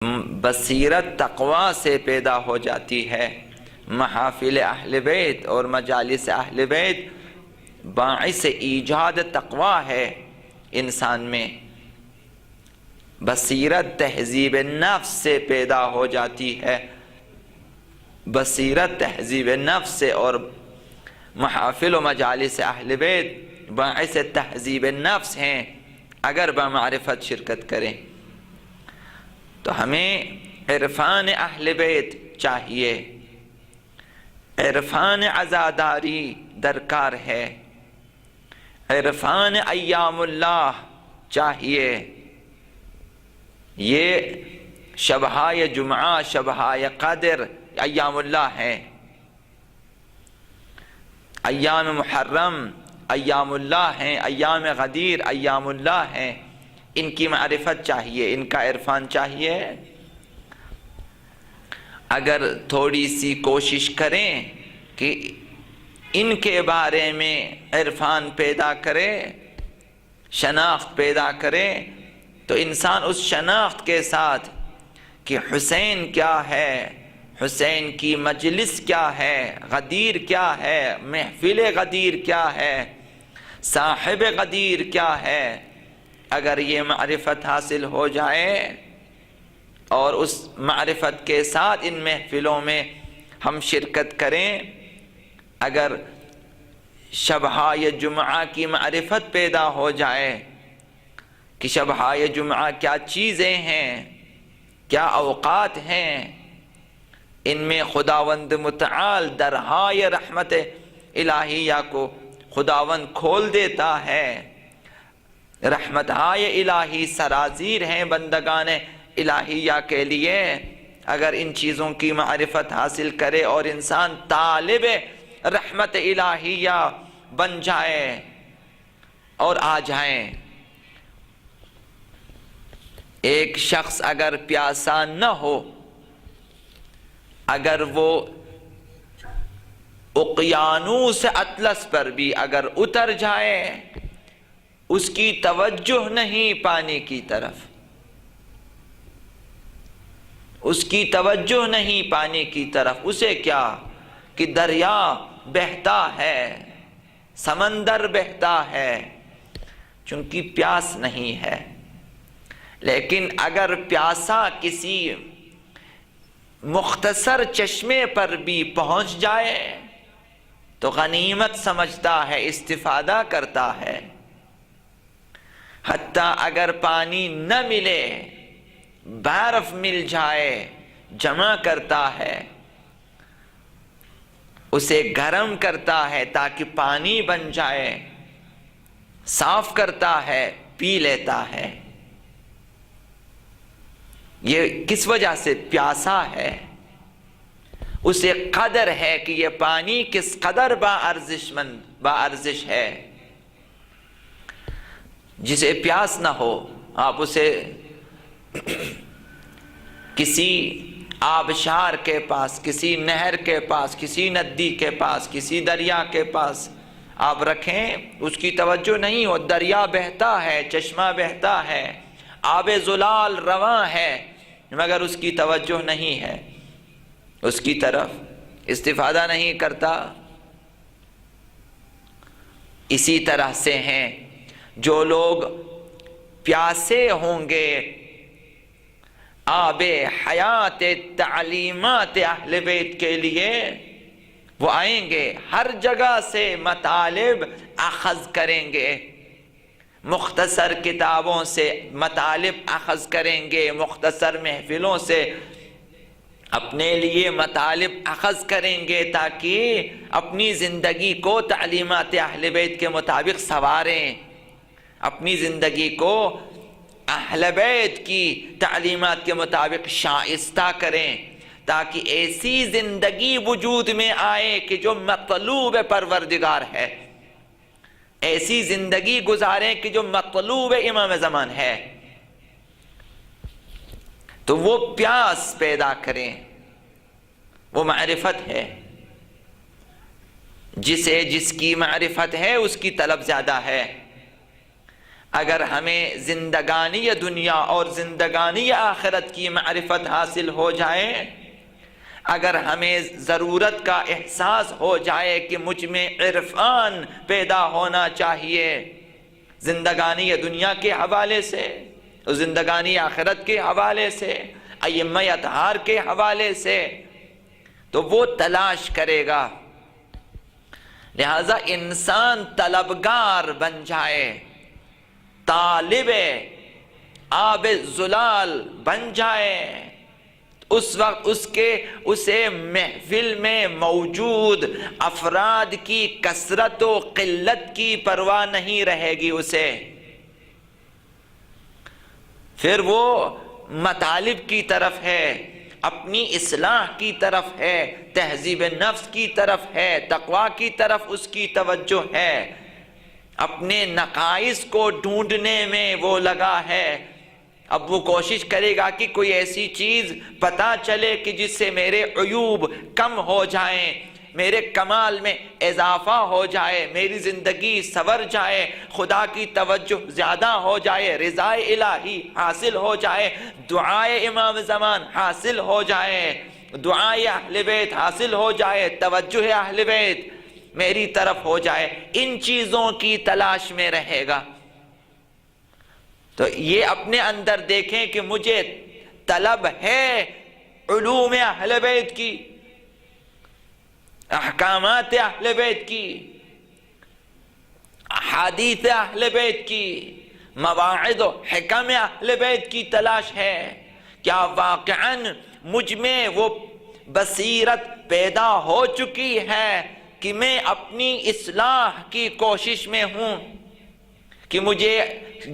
بصیرت تقوی سے پیدا ہو جاتی ہے۔ محافل اہل بیت اور مجالس اہل بیت باعث ایجاد تقوی ہے انسان میں۔ بصیرت تہذیب نفس سے پیدا ہو جاتی ہے، بصیرت تہذیب نفس سے، اور محافل و مجالس اہل بیت باعث تہذیب نفس ہیں اگر بمعرفت شرکت کریں۔ تو ہمیں عرفان اہل بیت چاہیے، عرفان عزاداری درکار ہے، عرفان ایام اللہ چاہیے۔ یہ شبہائے جمعہ، شبہائے قدر ایام اللہ ہیں، ایام محرم ایام اللہ ہیں، ایام غدیر ایام اللہ ہیں۔ ان کی معرفت چاہیے، ان کا عرفان چاہیے۔ اگر تھوڑی سی کوشش کریں کہ ان کے بارے میں عرفان پیدا کرے، شناخت پیدا کرے، تو انسان اس شناخت کے ساتھ کہ حسین کیا ہے، حسین کی مجلس کیا ہے، غدیر کیا ہے، محفل غدیر کیا ہے، صاحب غدیر کیا ہے، اگر یہ معرفت حاصل ہو جائے اور اس معرفت کے ساتھ ان محفلوں میں ہم شرکت کریں، اگر شبہائے جمعہ کی معرفت پیدا ہو جائے کہ شبہائے جمعہ کیا چیزیں ہیں، کیا اوقات ہیں، ان میں خداوند متعال درہائے رحمت الہیہ کو خداوند کھول دیتا ہے، رحمتائے الہی سرازیر ہیں بندگان الہیہ کے لیے۔ اگر ان چیزوں کی معرفت حاصل کرے اور انسان طالب رحمت الہیہ بن جائے اور آ جائیں۔ ایک شخص اگر پیاسا نہ ہو، اگر وہ اقیانوس اطلس پر بھی اگر اتر جائے، اس کی توجہ نہیں پانی کی طرف، اس کی توجہ نہیں پانی کی طرف، اسے کیا کہ دریا بہتا ہے، سمندر بہتا ہے، چونکہ پیاس نہیں ہے۔ لیکن اگر پیاسا کسی مختصر چشمے پر بھی پہنچ جائے تو غنیمت سمجھتا ہے، استفادہ کرتا ہے۔ حتیٰ اگر پانی نہ ملے، برف مل جائے، جمع کرتا ہے، اسے گرم کرتا ہے تاکہ پانی بن جائے، صاف کرتا ہے، پی لیتا ہے۔ یہ کس وجہ سے؟ پیاسا ہے، اسے قدر ہے کہ یہ پانی کس قدر با ارزش ہے۔ جسے پیاس نہ ہو، آپ اسے کسی آبشار کے پاس، کسی نہر کے پاس، کسی ندی کے پاس، کسی دریا کے پاس آپ رکھیں، اس کی توجہ نہیں ہو، دریا بہتا ہے، چشمہ بہتا ہے، آب زلال رواں ہے، مگر اس کی توجہ نہیں ہے، اس کی طرف استفادہ نہیں کرتا۔ اسی طرح سے ہیں جو لوگ پیاسے ہوں گے آب حیات تعلیمات اہل بیت کے لیے، وہ آئیں گے، ہر جگہ سے مطالب اخذ کریں گے، مختصر کتابوں سے مطالب اخذ کریں گے، مختصر محفلوں سے اپنے لیے مطالب اخذ کریں گے تاکہ اپنی زندگی کو تعلیمات اہل بیت کے مطابق سنواریں، اپنی زندگی کو اہل بیت کی تعلیمات کے مطابق شائستہ کریں، تاکہ ایسی زندگی وجود میں آئے کہ جو مطلوب پروردگار ہے، ایسی زندگی گزاریں کہ جو مطلوب امام زمان ہے۔ تو وہ پیاس پیدا کریں، وہ معرفت ہے۔ جس کی معرفت ہے اس کی طلب زیادہ ہے۔ اگر ہمیں زندگانی دنیا اور زندگانی آخرت کی معرفت حاصل ہو جائے، اگر ہمیں ضرورت کا احساس ہو جائے کہ مجھ میں عرفان پیدا ہونا چاہیے زندگانی دنیا کے حوالے سے، زندگانی آخرت کے حوالے سے، ائمہ اطہار کے حوالے سے، تو وہ تلاش کرے گا۔ لہذا انسان طلبگار بن جائے، طالب آب زلال بن جائے، اس وقت اسے محفل میں موجود افراد کی کثرت و قلت کی پرواہ نہیں رہے گی اسے، پھر وہ مطالب کی طرف ہے، اپنی اصلاح کی طرف ہے، تہذیب نفس کی طرف ہے، تقوی کی طرف اس کی توجہ ہے، اپنے نقائص کو ڈھونڈنے میں وہ لگا ہے۔ اب وہ کوشش کرے گا کہ کوئی ایسی چیز پتہ چلے کہ جس سے میرے عیوب کم ہو جائیں، میرے کمال میں اضافہ ہو جائے، میری زندگی سنور جائے، خدا کی توجہ زیادہ ہو جائے، رضا الہی حاصل ہو جائے، دعائے امام زمان حاصل ہو جائے، دعائے اہل بیت حاصل ہو جائے، توجہ اہل بیت میری طرف ہو جائے، ان چیزوں کی تلاش میں رہے گا۔ تو یہ اپنے اندر دیکھیں کہ مجھے طلب ہے علوم اہل بیت کی، احکامات اہل بیت کی، احادیث اہل بیت کی، مواعظ و حکم اہل بیت کی تلاش ہے۔ کیا واقعاً مجھ میں وہ بصیرت پیدا ہو چکی ہے کہ میں اپنی اصلاح کی کوشش میں ہوں، کہ مجھے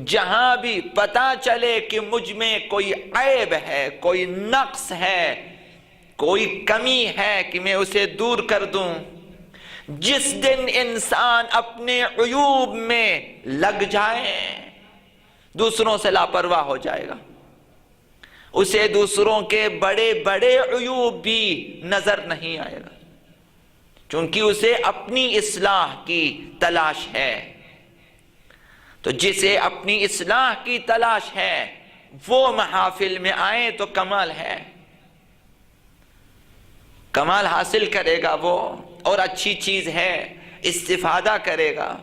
جہاں بھی پتہ چلے کہ مجھ میں کوئی عیب ہے، کوئی نقص ہے، کوئی کمی ہے، کہ میں اسے دور کر دوں۔ جس دن انسان اپنے عیوب میں لگ جائے دوسروں سے لاپرواہ ہو جائے گا، اسے دوسروں کے بڑے بڑے عیوب بھی نظر نہیں آئے گا، چونکہ اسے اپنی اصلاح کی تلاش ہے۔ تو جسے اپنی اصلاح کی تلاش ہے وہ محافل میں آئے تو کمال ہے، کمال حاصل کرے گا وہ، اور اچھی چیز ہے، استفادہ کرے گا۔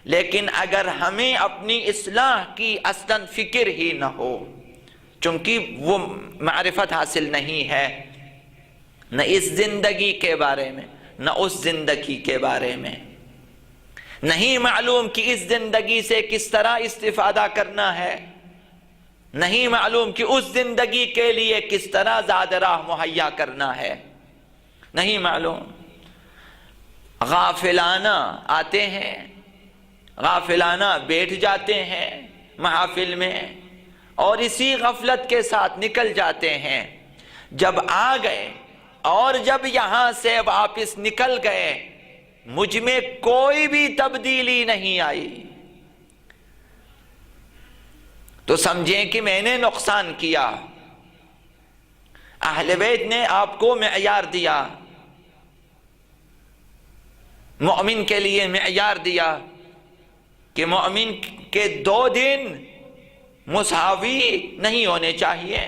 لیکن اگر ہمیں اپنی اصلاح کی اصلاً فکر ہی نہ ہو، چونکہ وہ معرفت حاصل نہیں ہے، نہ اس زندگی کے بارے میں نہ اس زندگی کے بارے میں، نہیں معلوم کہ اس زندگی سے کس طرح استفادہ کرنا ہے، نہیں معلوم کہ اس زندگی کے لیے کس طرح زاد راہ مہیا کرنا ہے، نہیں معلوم۔ غافلانہ آتے ہیں، غافلانہ بیٹھ جاتے ہیں محافل میں، اور اسی غفلت کے ساتھ نکل جاتے ہیں۔ جب آ گئے اور جب یہاں سے واپس نکل گئے، مجھ میں کوئی بھی تبدیلی نہیں آئی، تو سمجھیں کہ میں نے نقصان کیا۔ اہل بیت نے آپ کو معیار دیا، مومن کے لیے معیار دیا کہ مومن کے 2 دن مساوی نہیں ہونے چاہیے،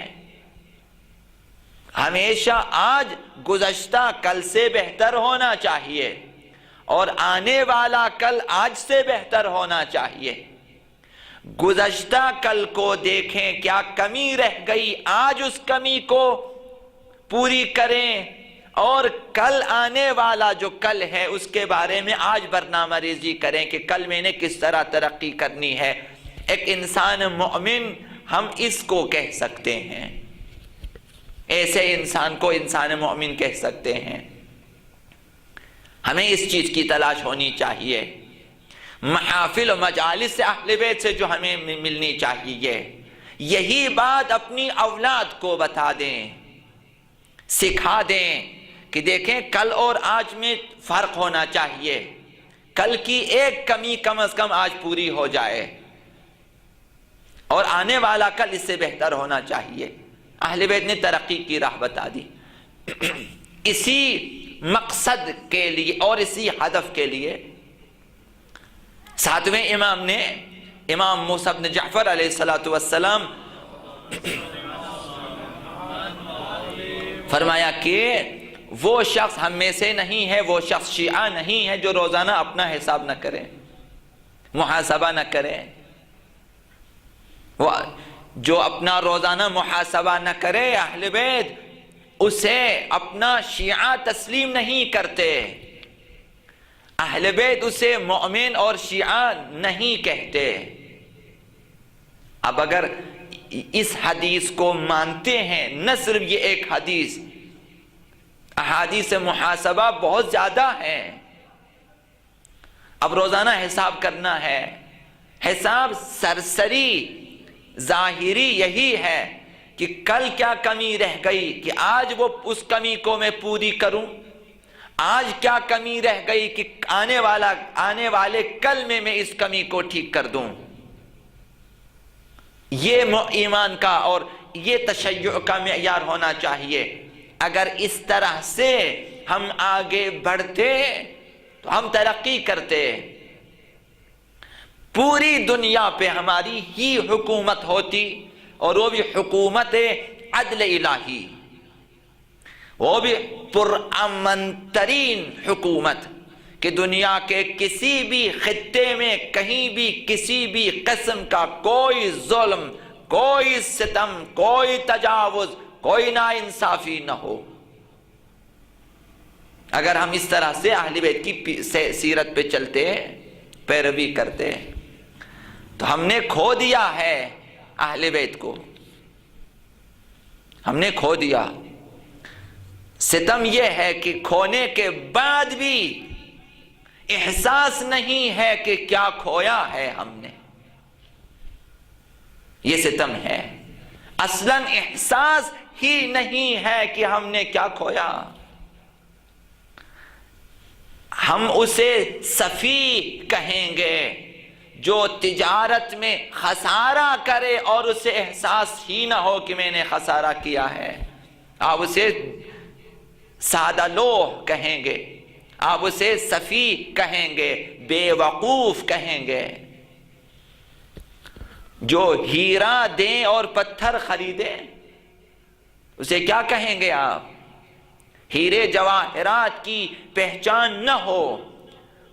ہمیشہ آج گزشتہ کل سے بہتر ہونا چاہیے، اور آنے والا کل آج سے بہتر ہونا چاہیے۔ گزشتہ کل کو دیکھیں کیا کمی رہ گئی، آج اس کمی کو پوری کریں، اور کل آنے والا جو کل ہے اس کے بارے میں آج برنامہ ریزی کریں کہ کل میں نے کس طرح ترقی کرنی ہے۔ ایک انسان مومن ہم اس کو کہہ سکتے ہیں، ایسے انسان کو انسان مومن کہہ سکتے ہیں۔ ہمیں اس چیز کی تلاش ہونی چاہیے، محافل و مجالس سے اہل بیت سے جو ہمیں ملنی چاہیے، یہی بات اپنی اولاد کو بتا دیں، سکھا دیں کہ دیکھیں کل اور آج میں فرق ہونا چاہیے، کل کی ایک کمی کم از کم آج پوری ہو جائے، اور آنے والا کل اس سے بہتر ہونا چاہیے۔ اہل بیت نے ترقی کی راہ بتا دی۔ اسی مقصد کے لیے اور اسی ہدف کے لیے 7ویں امام نے امام موسیٰ بن جعفر علیہ السلام فرمایا کہ وہ شخص ہم میں سے نہیں ہے، وہ شخص شیعہ نہیں ہے جو روزانہ اپنا حساب نہ کرے، محاسبہ نہ کرے، وہ جو اپنا روزانہ محاسبہ نہ کرے اہل بیت اسے اپنا شیعہ تسلیم نہیں کرتے، اہل بیت اسے مومن اور شیعہ نہیں کہتے۔ اب اگر اس حدیث کو مانتے ہیں، نہ صرف یہ ایک حدیث، احادیث محاسبہ بہت زیادہ ہے، اب روزانہ حساب کرنا ہے، حساب سرسری ظاہری یہی ہے کہ کل کیا کمی رہ گئی کہ آج وہ اس کمی کو میں پوری کروں، آج کیا کمی رہ گئی کہ آنے والے کل میں اس کمی کو ٹھیک کر دوں۔ یہ ایمان کا اور یہ تشیع کا معیار ہونا چاہیے۔ اگر اس طرح سے ہم آگے بڑھتے تو ہم ترقی کرتے، پوری دنیا پہ ہماری ہی حکومت ہوتی، اور وہ بھی حکومت عدل الہی، وہ بھی پرامن ترین حکومت کہ دنیا کے کسی بھی خطے میں کہیں بھی کسی بھی قسم کا کوئی ظلم، کوئی ستم، کوئی تجاوز، کوئی ناانصافی نہ ہو۔ اگر ہم اس طرح سے اہل بیت کی سیرت پہ چلتے، پیروی کرتے، تو ہم نے کھو دیا ہے اہل بیت کو، ہم نے کھو دیا۔ ستم یہ ہے کہ کھونے کے بعد بھی احساس نہیں ہے کہ کیا کھویا ہے ہم نے، یہ ستم ہے۔ اصلاً احساس ہی نہیں ہے کہ ہم نے کیا کھویا۔ ہم اسے سفیہ کہیں گے جو تجارت میں خسارہ کرے اور اسے احساس ہی نہ ہو کہ میں نے خسارہ کیا ہے، آپ اسے سادہ لوح کہیں گے، آپ اسے سفیہ کہیں گے، بے وقوف کہیں گے۔ جو ہیرا دیں اور پتھر خریدیں اسے کیا کہیں گے آپ؟ ہیرے جواہرات کی پہچان نہ ہو،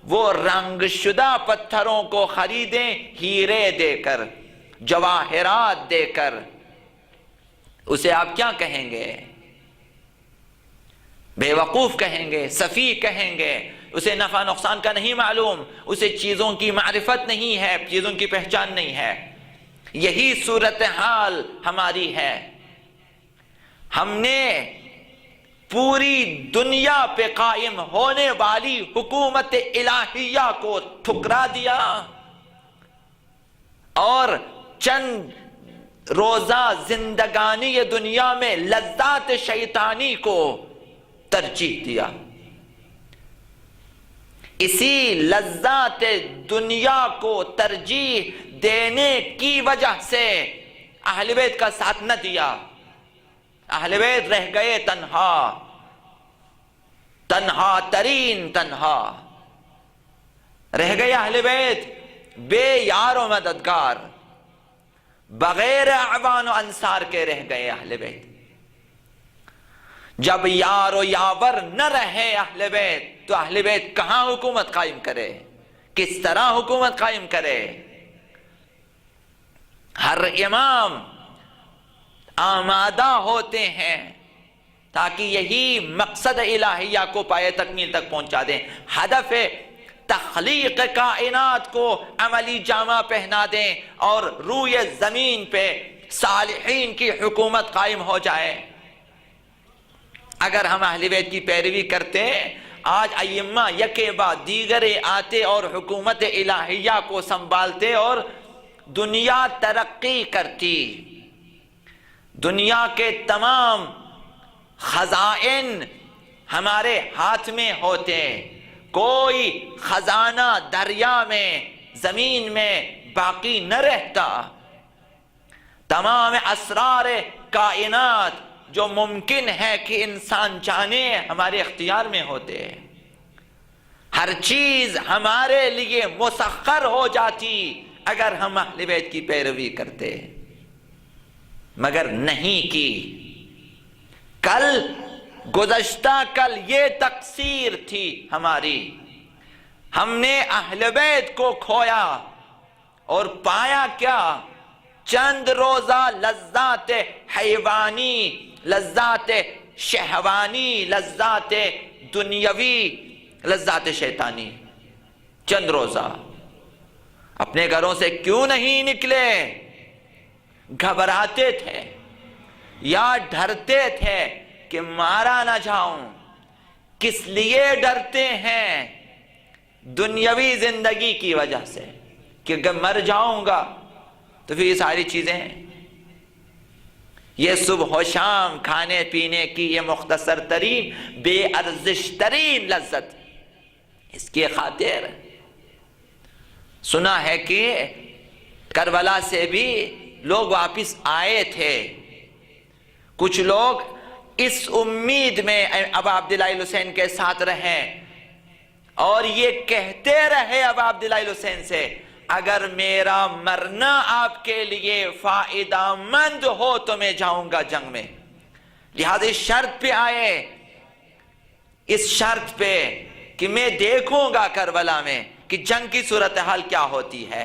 وہ رنگ شدہ پتھروں کو خریدیں ہیرے دے کر، جواہرات دے کر، اسے آپ کیا کہیں گے؟ بے وقوف کہیں گے، سفیہ کہیں گے، اسے نفع نقصان کا نہیں معلوم، اسے چیزوں کی معرفت نہیں ہے، چیزوں کی پہچان نہیں ہے۔ یہی صورتحال ہماری ہے۔ ہم نے پوری دنیا پہ قائم ہونے والی حکومت الہیہ کو ٹھکرا دیا اور چند روزہ زندگانی دنیا میں لذات شیطانی کو ترجیح دیا۔ اسی لذات دنیا کو ترجیح دینے کی وجہ سے اہل بیت کا ساتھ نہ دیا، اہل بیت رہ گئے تنہا، تنہا ترین تنہا رہ گئے اہل بیت، بے یار و مددگار، بغیر اعوان و انصار کے رہ گئے اہل بیت۔ جب یار و یاور نہ رہے اہل بیت تو اہل بیت کہاں حکومت قائم کرے، کس طرح حکومت قائم کرے؟ ہر امام آمادہ ہوتے ہیں تاکہ یہی مقصد الہیہ کو پائے تکمیل تک پہنچا دیں، ہدف تخلیق کائنات کو عملی جامہ پہنا دیں اور روئے زمین پہ صالحین کی حکومت قائم ہو جائے۔ اگر ہم اہل بیت کی پیروی کرتے، آج ائمہ یکے بعد دیگرے آتے اور حکومت الہیہ کو سنبھالتے اور دنیا ترقی کرتی، دنیا کے تمام خزائن ہمارے ہاتھ میں ہوتے، کوئی خزانہ دریا میں زمین میں باقی نہ رہتا، تمام اسرار کائنات جو ممکن ہے کہ انسان جانے ہمارے اختیار میں ہوتے، ہر چیز ہمارے لیے مسخر ہو جاتی اگر ہم اہل بیت کی پیروی کرتے، مگر نہیں کی۔ گزشتہ کل یہ تقصیر تھی ہماری، ہم نے اہل بیت کو کھویا اور پایا کیا؟ چند روزہ لذات حیوانی، لذات شہوانی، لذات دنیاوی، لذات شیطانی۔ چند روزہ اپنے گھروں سے کیوں نہیں نکلے؟ گھبراتے تھے یا ڈرتے تھے کہ مارا نہ جاؤں۔ کس لیے ڈرتے ہیں؟ دنیاوی زندگی کی وجہ سے، کہ اگر مر جاؤں گا تو پھر یہ ساری چیزیں، یہ صبح و شام کھانے پینے کی یہ مختصر ترین بے ارزش ترین لذت، اس کی خاطر سنا ہے کہ کربلا سے بھی لوگ واپس آئے تھے۔ کچھ لوگ اس امید میں ابا عبداللہ الحسین کے ساتھ رہے اور یہ کہتے رہے ابا عبداللہ الحسین سے، اگر میرا مرنا آپ کے لیے فائدہ مند ہو تو میں جاؤں گا جنگ میں۔ لہذا اس شرط پہ آئے، اس شرط پہ کہ میں دیکھوں گا کربلا میں کہ جنگ کی صورتحال کیا ہوتی ہے۔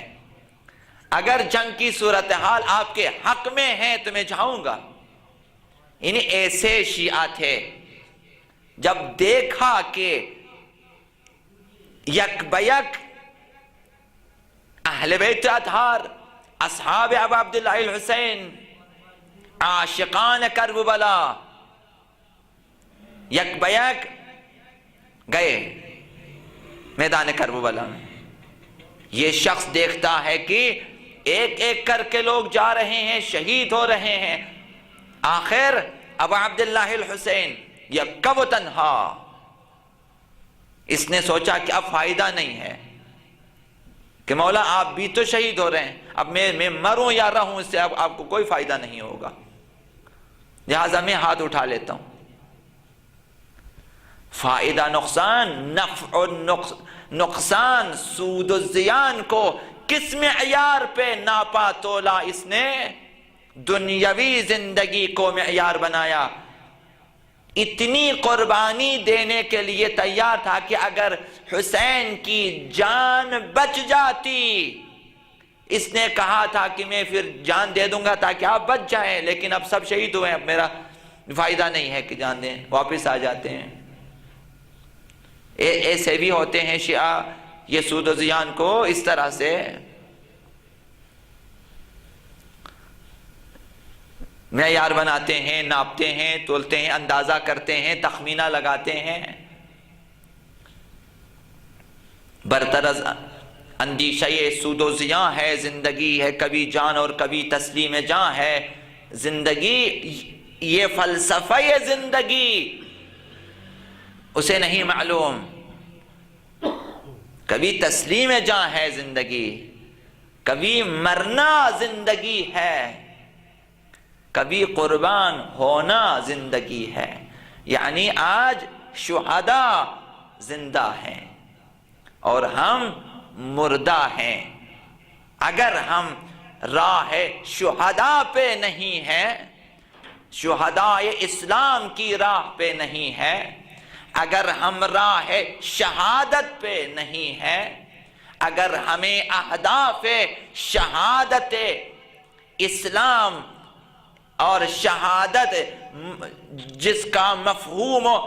اگر جنگ کی صورتحال آپ کے حق میں ہے تو میں جاؤں گا۔ انہیں ایسے شیعہ تھے، جب دیکھا کہ یک بیک اہل بیت اطہار، اصحاب ابا عبداللہ الحسین، عاشقان کربلا یک بیک گئے میدان کربلا میں۔ یہ شخص دیکھتا ہے کہ ایک ایک کر کے لوگ جا رہے ہیں، شہید ہو رہے ہیں۔ آخر ابا عبداللہ الحسین یکا و تنہا، اس نے سوچا کہ اب فائدہ نہیں ہے کہ مولا آپ بھی تو شہید ہو رہے ہیں، اب میں مروں یا رہوں اس سے اب آپ کو کوئی فائدہ نہیں ہوگا، لہذا میں ہاتھ اٹھا لیتا ہوں۔ فائدہ نقصان، نفع و نقصان، سود و زیان کو کس معیار پہ ناپا تولا؟ اس نے دنیاوی زندگی کو معیار بنایا۔ اتنی قربانی دینے کے لیے تیار تھا کہ اگر حسین کی جان بچ جاتی، اس نے کہا تھا کہ میں پھر جان دے دوں گا تاکہ آپ بچ جائیں، لیکن اب سب شہید ہوئے، اب میرا فائدہ نہیں ہے کہ جان دیں، واپس آ جاتے ہیں۔ ایسے بھی ہوتے ہیں شیعہ، یہ سود و زیان کو اس طرح سے معیار بناتے ہیں، ناپتے ہیں، تولتے ہیں، اندازہ کرتے ہیں، تخمینہ لگاتے ہیں۔ برطرز اندیشہ یہ سود و زیان ہے، زندگی ہے کبھی جان اور کبھی تسلیم جان ہے زندگی، یہ فلسفہ زندگی اسے نہیں معلوم۔ کبھی تسلیم جان ہے زندگی، کبھی مرنا زندگی ہے، کبھی قربان ہونا زندگی ہے۔ یعنی آج شہداء زندہ ہیں اور ہم مردہ ہیں۔ اگر ہم راہ شہداء پہ نہیں ہیں، شہداء اسلام کی راہ پہ نہیں ہے، اگر ہم راہ شہادت پہ نہیں ہے، اگر ہمیں اہداف شہادت اسلام اور شہادت جس کا مفہوم و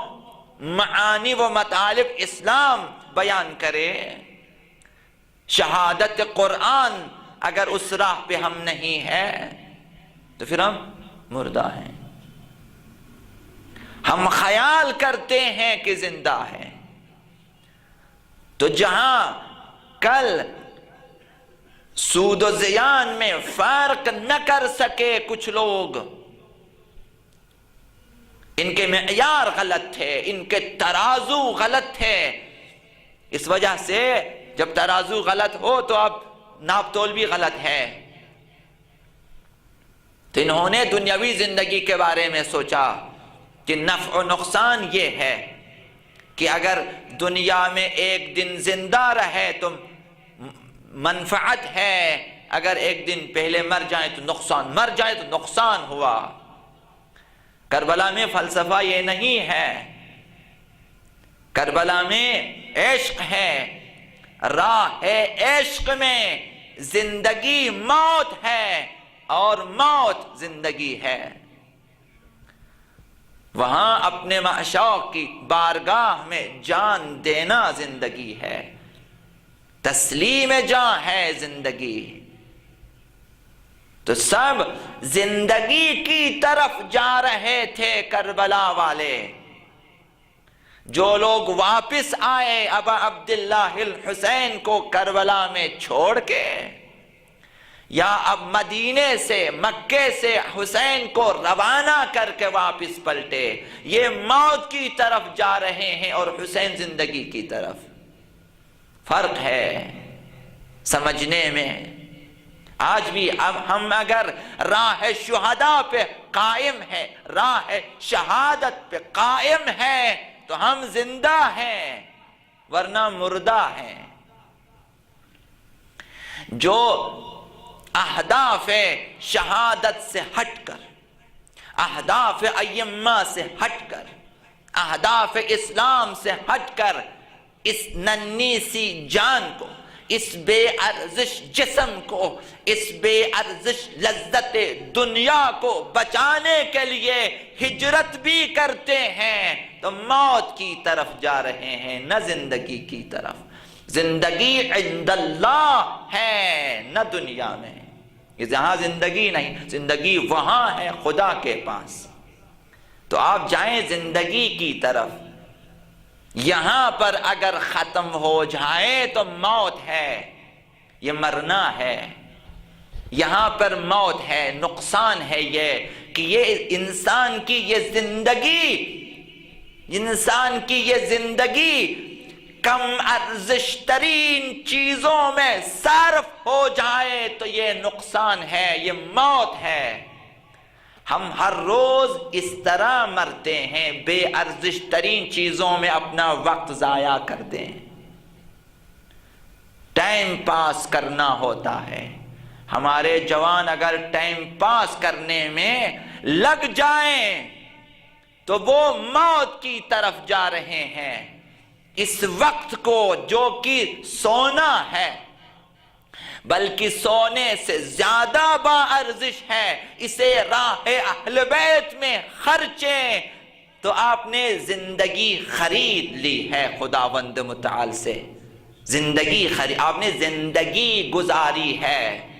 معانی و مطالب اسلام بیان کرے، شہادت قرآن اگر اس راہ پہ ہم نہیں ہے تو پھر ہم مردہ ہیں۔ ہم خیال کرتے ہیں کہ زندہ ہیں، تو جہاں کل سود و زیان میں فرق نہ کر سکے کچھ لوگ، ان کے معیار غلط تھے، ان کے ترازو غلط تھے، اس وجہ سے جب ترازو غلط ہو تو اب ناپ تول بھی غلط ہے۔ تو انہوں نے دنیاوی زندگی کے بارے میں سوچا کہ نفع و نقصان یہ ہے کہ اگر دنیا میں ایک دن زندہ رہے تو منفعت ہے، اگر ایک دن پہلے مر جائیں تو نقصان، مر جائیں تو نقصان ہوا۔ کربلا میں فلسفہ یہ نہیں ہے، کربلا میں عشق ہے، راہ ہے عشق میں، زندگی موت ہے اور موت زندگی ہے۔ وہاں اپنے معشوق کی بارگاہ میں جان دینا زندگی ہے، تسلیم جان ہے زندگی۔ تو سب زندگی کی طرف جا رہے تھے کربلا والے۔ جو لوگ واپس آئے ابا عبداللہ الحسین کو کربلا میں چھوڑ کے، یا اب مدینے سے مکے سے حسین کو روانہ کر کے واپس پلٹے، یہ موت کی طرف جا رہے ہیں اور حسین زندگی کی طرف۔ فرق ہے سمجھنے میں۔ آج بھی اب ہم اگر راہ شہداء پہ قائم ہے، راہ شہادت پہ قائم ہے تو ہم زندہ ہیں، ورنہ مردہ ہیں۔ جو اہداف شہادت سے ہٹ کر، اہداف ائمہ سے ہٹ کر، اہداف اسلام سے ہٹ کر اس ننھی سی جان کو، اس بے ارزش جسم کو، اس بے ارزش لذت دنیا کو بچانے کے لیے ہجرت بھی کرتے ہیں تو موت کی طرف جا رہے ہیں، نہ زندگی کی طرف۔ زندگی عند اللہ ہے، نہ دنیا میں۔ یہاں زندگی نہیں، زندگی وہاں ہے خدا کے پاس۔ تو آپ جائیں زندگی کی طرف۔ یہاں پر اگر ختم ہو جائے تو موت ہے، یہ مرنا ہے۔ یہاں پر موت ہے، نقصان ہے یہ کہ یہ انسان کی یہ زندگی کم ارزش ترین چیزوں میں صرف ہو جائے تو یہ نقصان ہے، یہ موت ہے۔ ہم ہر روز اس طرح مرتے ہیں، بے ارزش ترین چیزوں میں اپنا وقت ضائع کرتے ہیں، ٹائم پاس کرنا ہوتا ہے۔ ہمارے جوان اگر ٹائم پاس کرنے میں لگ جائیں تو وہ موت کی طرف جا رہے ہیں۔ اس وقت کو جو کہ سونا ہے، بلکہ سونے سے زیادہ با ارزش ہے، اسے راہ اہل بیت میں خرچیں تو آپ نے زندگی خرید لی ہے خداوند متعال سے۔ آپ نے زندگی گزاری ہے۔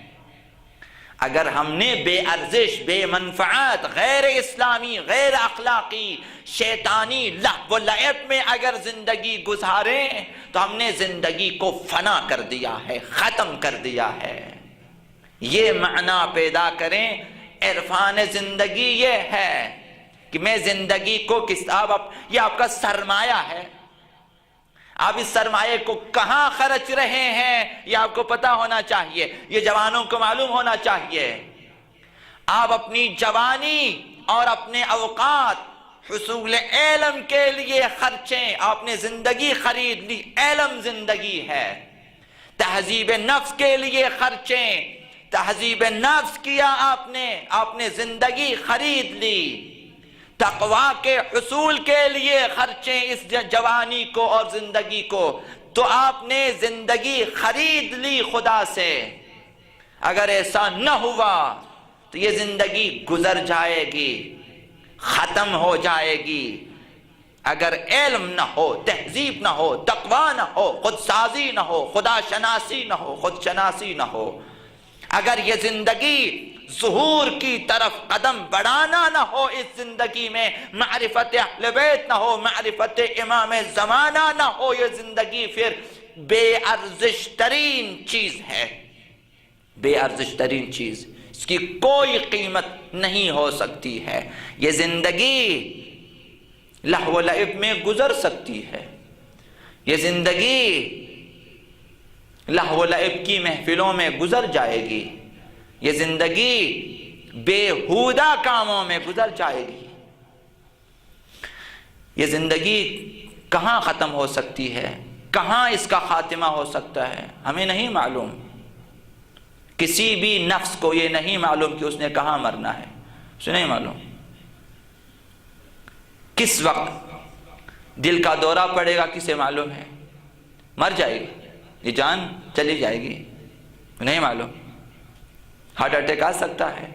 اگر ہم نے بے ارزش، بے منفعت، غیر اسلامی، غیر اخلاقی، شیطانی لہو و لعب میں اگر زندگی گزاریں تو ہم نے زندگی کو فنا کر دیا ہے، ختم کر دیا ہے۔ یہ معنی پیدا کریں۔ عرفان زندگی یہ ہے کہ میں زندگی کو یہ آپ کا سرمایہ ہے، آپ اس سرمایہ کو کہاں خرچ رہے ہیں یہ آپ کو پتا ہونا چاہیے، یہ جوانوں کو معلوم ہونا چاہیے۔ آپ اپنی جوانی اور اپنے اوقات حصول علم کے لیے خرچیں۔ آپ نے زندگی خرید لی، علم زندگی ہے۔ تہذیب نفس کے لیے خرچیں، تہذیب نفس کیا آپ نے زندگی خرید لی۔ تقوی کے حصول کے لیے خرچیں اس جوانی کو اور زندگی کو، تو آپ نے زندگی خرید لی خدا سے۔ اگر ایسا نہ ہوا تو یہ زندگی گزر جائے گی، ختم ہو جائے گی۔ اگر علم نہ ہو، تہذیب نہ ہو، تقوی نہ ہو، خود سازی نہ ہو، خدا شناسی نہ ہو، خود شناسی نہ ہو، اگر یہ زندگی ظہور کی طرف قدم بڑھانا نہ ہو، اس زندگی میں معرفت اہل بیت نہ ہو، معرفت امام زمانہ نہ ہو، یہ زندگی پھر بے ارزش ترین چیز ہے، بے ارزش ترین چیز، اس کی کوئی قیمت نہیں ہو سکتی ہے۔ یہ زندگی لہو و لعب میں گزر سکتی ہے، یہ زندگی لہو و لعب کی محفلوں میں گزر جائے گی، یہ زندگی بےہودہ کاموں میں گزر جائے گی۔ یہ زندگی کہاں ختم ہو سکتی ہے، کہاں اس کا خاتمہ ہو سکتا ہے، ہمیں نہیں معلوم۔ کسی بھی نفس کو یہ نہیں معلوم کہ اس نے کہاں مرنا ہے، اسے نہیں معلوم کس وقت دل کا دورہ پڑے گا، کسے معلوم ہے؟ مر جائے گی، یہ جان چلی جائے گی، نہیں معلوم۔ ہارٹ اٹیک آ سکتا ہے،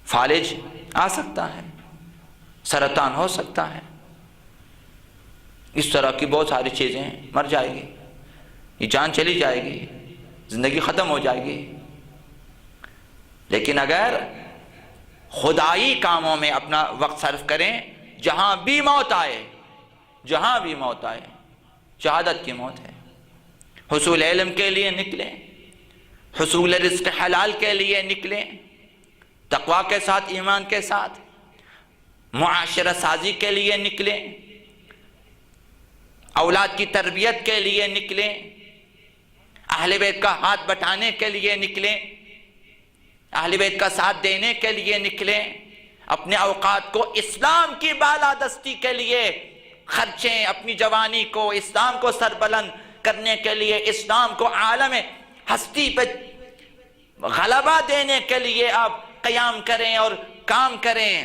فالج آ سکتا ہے، سرطان ہو سکتا ہے، اس طرح کی بہت ساری چیزیں، مر جائے گی، یہ جان چلی جائے گی، زندگی ختم ہو جائے گی۔ لیکن اگر خدائی کاموں میں اپنا وقت صرف کریں، جہاں بھی موت آئے، جہاں بھی موت آئے، شہادت کی موت ہے، حصول علم کے لیے نکلیں، حصول رزق حلال کے لیے نکلیں، تقوی کے ساتھ، ایمان کے ساتھ، معاشرہ سازی کے لیے نکلیں، اولاد کی تربیت کے لیے نکلیں، اہل بیت کا ہاتھ بٹانے کے لیے نکلیں، اہل بیت کا ساتھ دینے کے لیے نکلیں، اپنے اوقات کو اسلام کی بالادستی کے لیے خرچیں، اپنی جوانی کو اسلام کو سربلند کرنے کے لیے، اسلام کو عالم ہستی پہ غلبہ دینے کے لیے آپ قیام کریں اور کام کریں،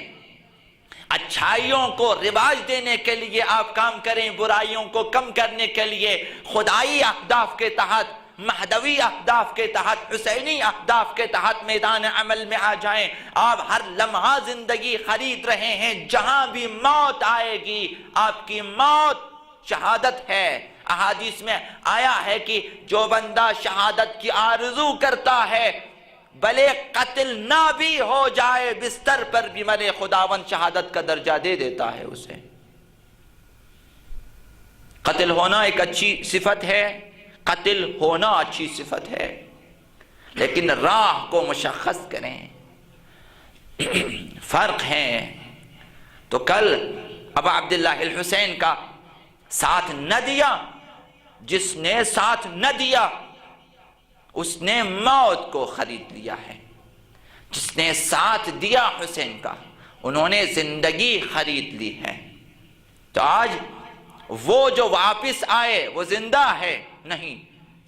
اچھائیوں کو رواج دینے کے لیے آپ کام کریں، برائیوں کو کم کرنے کے لیے خدائی اہداف کے تحت، مہدوی اہداف کے تحت، حسینی اہداف کے تحت میدان عمل میں آ جائیں۔ آپ ہر لمحہ زندگی خرید رہے ہیں، جہاں بھی موت آئے گی آپ کی موت شہادت ہے۔ احادیث میں آیا ہے کہ جو بندہ شہادت کی آرزو کرتا ہے، بھلے قتل نہ بھی ہو جائے، بستر پر بھی مرے، خداوند شہادت کا درجہ دے دیتا ہے اسے۔ قتل ہونا ایک اچھی صفت ہے، قتل ہونا اچھی صفت ہے، لیکن راہ کو مشخص کریں، فرق ہے۔ تو کل ابا عبداللہ الحسین کا ساتھ نہ دیا، جس نے ساتھ نہ دیا اس نے موت کو خرید لیا ہے، جس نے ساتھ دیا حسین کا انہوں نے زندگی خرید لی ہے۔ تو آج وہ جو واپس آئے وہ زندہ ہے نہیں،